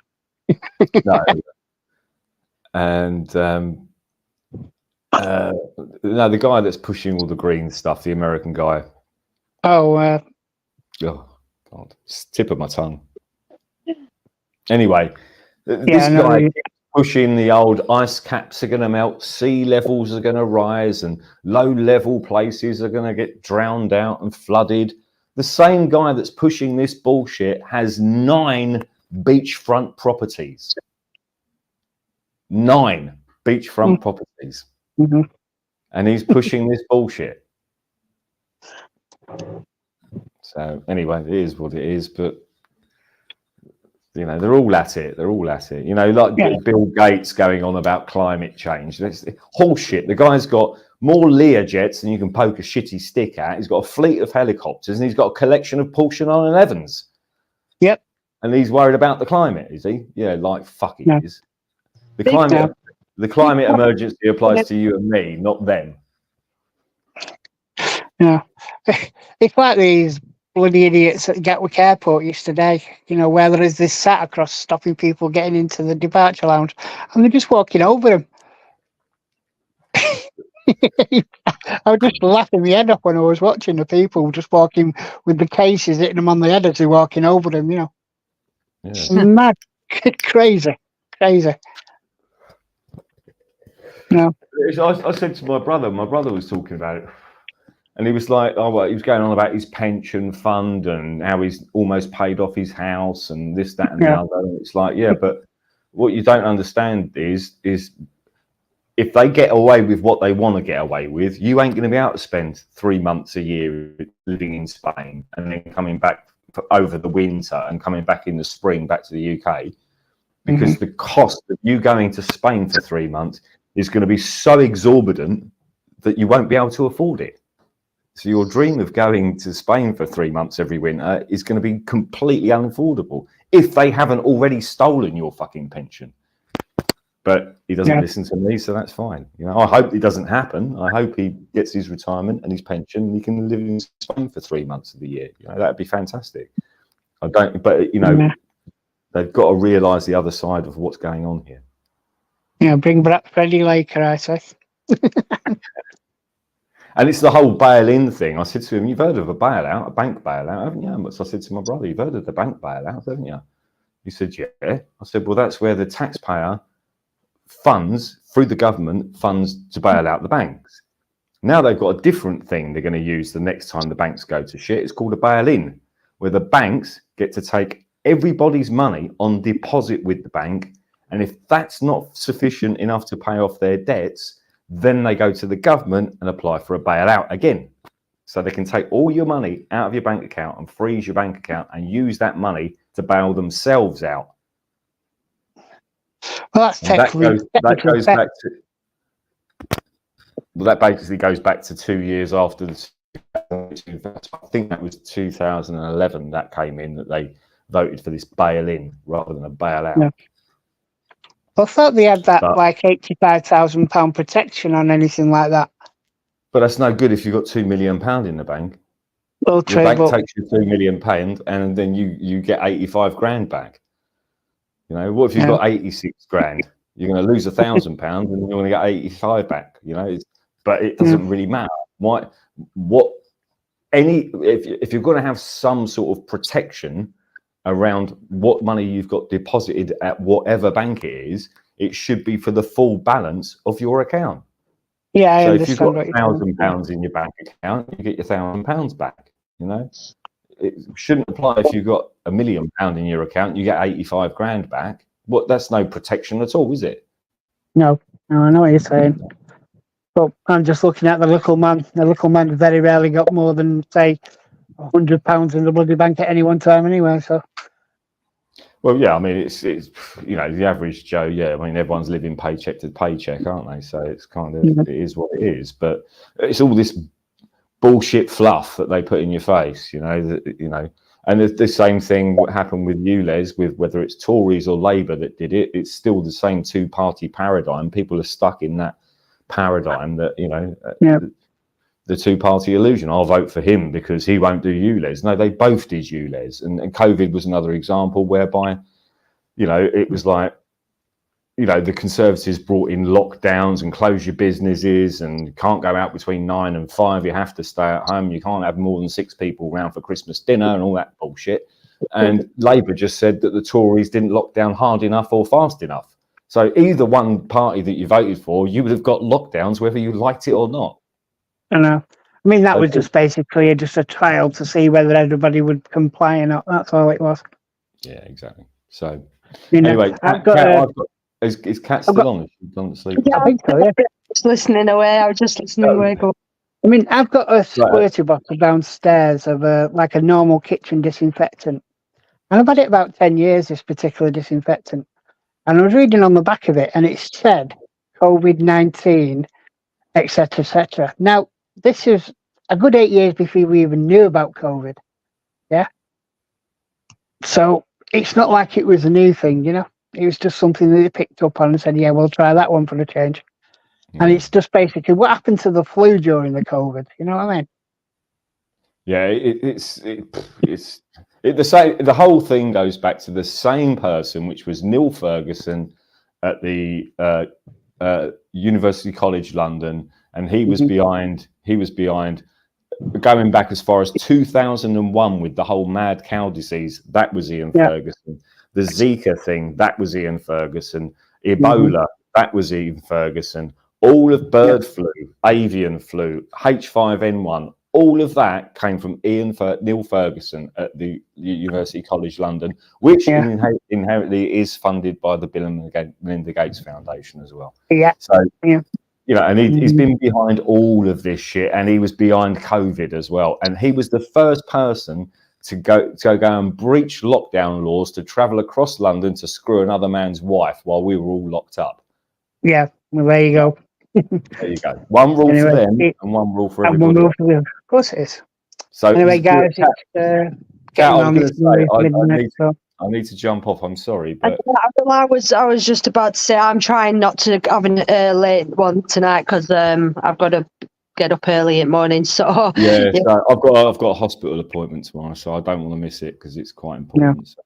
F: No. And no, the guy that's pushing all the green stuff, the American guy.
E: Oh,
F: God, it's tip of my tongue. Anyway, this guy pushing the old ice caps are going to melt, sea levels are going to rise, and low-level places are going to get drowned out and flooded. The same guy that's pushing this bullshit has 9 beachfront properties. 9 beachfront properties.
E: Mm-hmm.
F: And he's pushing this bullshit. So anyway, it is what it is, but you know, they're all at it. They're all at it. You know, like Bill Gates going on about climate change. That's horseshit. The guy's got more Learjets than you can poke a shitty stick at. He's got a fleet of helicopters and he's got a collection of Porsche 911s.
E: Yep.
F: And he's worried about the climate, is he? Yeah, like fuck he is. The climate emergency applies to you and me, not them.
E: Yeah. It's like these bloody idiots at Gatwick Airport yesterday, you know, where there is this sat across stopping people getting into the departure lounge, and they're just walking over them. I was just laughing my head off when I was watching the people just walking with the cases, hitting them on the head as they're walking over them, you know.
F: Yeah.
E: Mad, crazy. No.
F: I said to my brother was talking about it. And he was like, oh, well, he was going on about his pension fund and how he's almost paid off his house and this, that, and the other. And it's like, yeah, but what you don't understand is if they get away with what they want to get away with, you ain't going to be able to spend 3 months a year living in Spain and then coming back over the winter and coming back in the spring back to the UK, because the cost of you going to Spain for 3 months is going to be so exorbitant that you won't be able to afford it. So your dream of going to Spain for 3 months every winter is going to be completely unaffordable if they haven't already stolen your fucking pension. But he doesn't listen to me, so that's fine. You know, I hope it doesn't happen. I hope he gets his retirement and his pension and he can live in Spain for 3 months of the year. You know, that'd be fantastic. But you know, they've got to realise the other side of what's going on here.
E: Yeah, bring back Freddie Laker, I say.
F: And it's the whole bail-in thing. I said to him, you've heard of a bailout, a bank bailout, haven't you? So I said to my brother, you've heard of the bank bailout, haven't you? He said, yeah. I said, well, that's where the taxpayer funds, through the government, funds to bail out the banks. Now they've got a different thing they're going to use the next time the banks go to shit. It's called a bail-in, where the banks get to take everybody's money on deposit with the bank. And if that's not sufficient enough to pay off their debts, then they go to the government and apply for a bailout again. So they can take all your money out of your bank account and freeze your bank account and use that money to bail themselves out.
E: Well, that's technically
F: that goes back to. Well, that basically goes back to 2 years after the. I think that was 2011 that came in, that they voted for this bail-in rather than a bailout.
E: Yeah. I thought they had that like £85,000 protection on anything like that.
F: But that's no good if you've got £2 million in the bank.
E: Well,
F: your bank takes you £2 million and then you get 85 grand back. You know, what if you've got 86 grand? You're going to lose £1,000 and you're going to get 85 back. You know, but it doesn't really matter. If you're going to have some sort of protection around what money you've got deposited at whatever bank it is, it should be for the full balance of your account.
E: Yeah, I
F: so
E: understand.
F: If you've got £1,000 in your bank account, you get your £1,000 back. You know, it shouldn't apply if you've got £1 million in your account, you get 85 grand back. That's no protection at all, is it?
E: No, I know what you're saying. But I'm just looking at the little man. The little man very rarely got more than, say, £100 in the bloody bank at any one time anyway. So,
F: well, yeah, I mean, it's you know, the average Joe. Yeah, I mean, everyone's living paycheck to paycheck, aren't they? So it's kind of it is what it is. But it's all this bullshit fluff that they put in your face, you know. And the same thing what happened with ULEZ, with whether it's Tories or Labour that did it. It's still the same two-party paradigm. People are stuck in that paradigm that, you know. The two-party illusion. I'll vote for him because he won't do ULEZ. No, they both did ULEZ. And COVID was another example whereby, you know, it was like, you know, the Conservatives brought in lockdowns and close your businesses and you can't go out between 9 and 5. You have to stay at home. You can't have more than 6 people around for Christmas dinner and all that bullshit. And Labour just said that the Tories didn't lock down hard enough or fast enough. So either one party that you voted for, you would have got lockdowns whether you liked it or not.
E: I know. I mean, that was
F: Okay.
E: just basically just a trial to see whether everybody would comply or not. That's all it was.
F: Yeah, exactly. So
E: You know,
F: anyway,
E: I've got,
F: is Kat still on? Is she gone to sleep?
A: Yeah,
E: I think so, yeah.
A: just listening away. I was just listening away. Go.
E: I mean, I've got a squirty bottle downstairs of like a normal kitchen disinfectant. And I've had it about 10 years, this particular disinfectant. And I was reading on the back of it, and it said COVID-19, etc., etc. Now, this is a good 8 years before we even knew about COVID. Yeah. So it's not like it was a new thing, you know. It was just something that they picked up on and said, yeah, we'll try that one for a change.
F: Yeah.
E: And it's just basically what happened to the flu during the COVID. You know what I mean?
F: Yeah, it's the same. The whole thing goes back to the same person, which was Neil Ferguson at the University College London, and he was behind. He was behind going back as far as 2001 with the whole mad cow disease. That was Ian Ferguson. The Zika thing. That was Ian Ferguson. Ebola. That was Ian Ferguson. All of bird flu, avian flu, H5N1. All of that came from Neil Ferguson at the University College London, which inherently is funded by the Bill and Melinda Gates Foundation as well.
E: Yeah.
F: So, you know, and he's been behind all of this shit, and he was behind COVID as well. And he was the first person to go and breach lockdown laws to travel across London to screw another man's wife while we were all locked up.
E: Yeah. Well, there you go.
F: There you go. One rule for them and one rule for everybody.
E: And one rule for them. Of course it is.
F: So
E: anyway, guys,
F: I need to jump off. I'm sorry, but
A: I was just about to say I'm trying not to have a late one tonight because I've got to get up early in the morning. So
F: yeah, so I've got a hospital appointment tomorrow, so I don't want to miss it because it's quite important.
E: No.
F: So,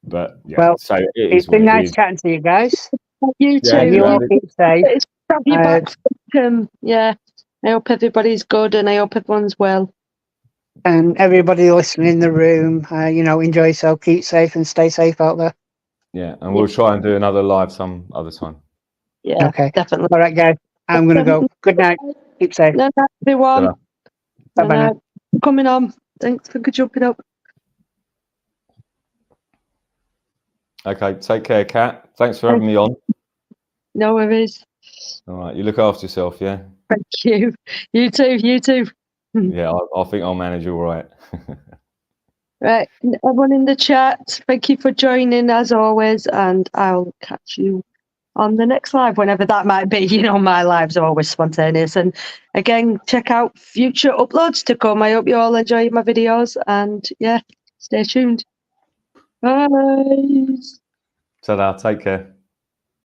F: but yeah,
E: well,
F: so
E: it's been nice chatting to you guys.
A: You too.
F: Yeah,
E: you all keep safe.
A: It's have you back. Yeah, I hope everybody's good and I hope everyone's well.
E: And everybody listening in the room, you know, enjoy yourself, keep safe and stay safe out there.
F: Yeah, and we'll try and do another live some other time.
A: Yeah,
E: okay,
A: definitely.
E: All right, guys, I'm going to go. Good night. Keep safe.
A: Good night, everyone.
E: Bye-bye.
A: Coming on. Thanks for jumping up.
F: Okay, take care, Kat. Thanks for having me on.
A: No worries.
F: All right, you look after yourself, yeah?
A: Thank you. You too. You too.
F: Yeah, I think I'll manage all right.
A: Right, everyone in the chat, thank you for joining as always, and I'll catch you on the next live, whenever that might be. You know, my lives are always spontaneous. And again, check out future uploads to come. I hope you all enjoy my videos, and yeah, stay tuned. Bye.
F: Ta-da, take care.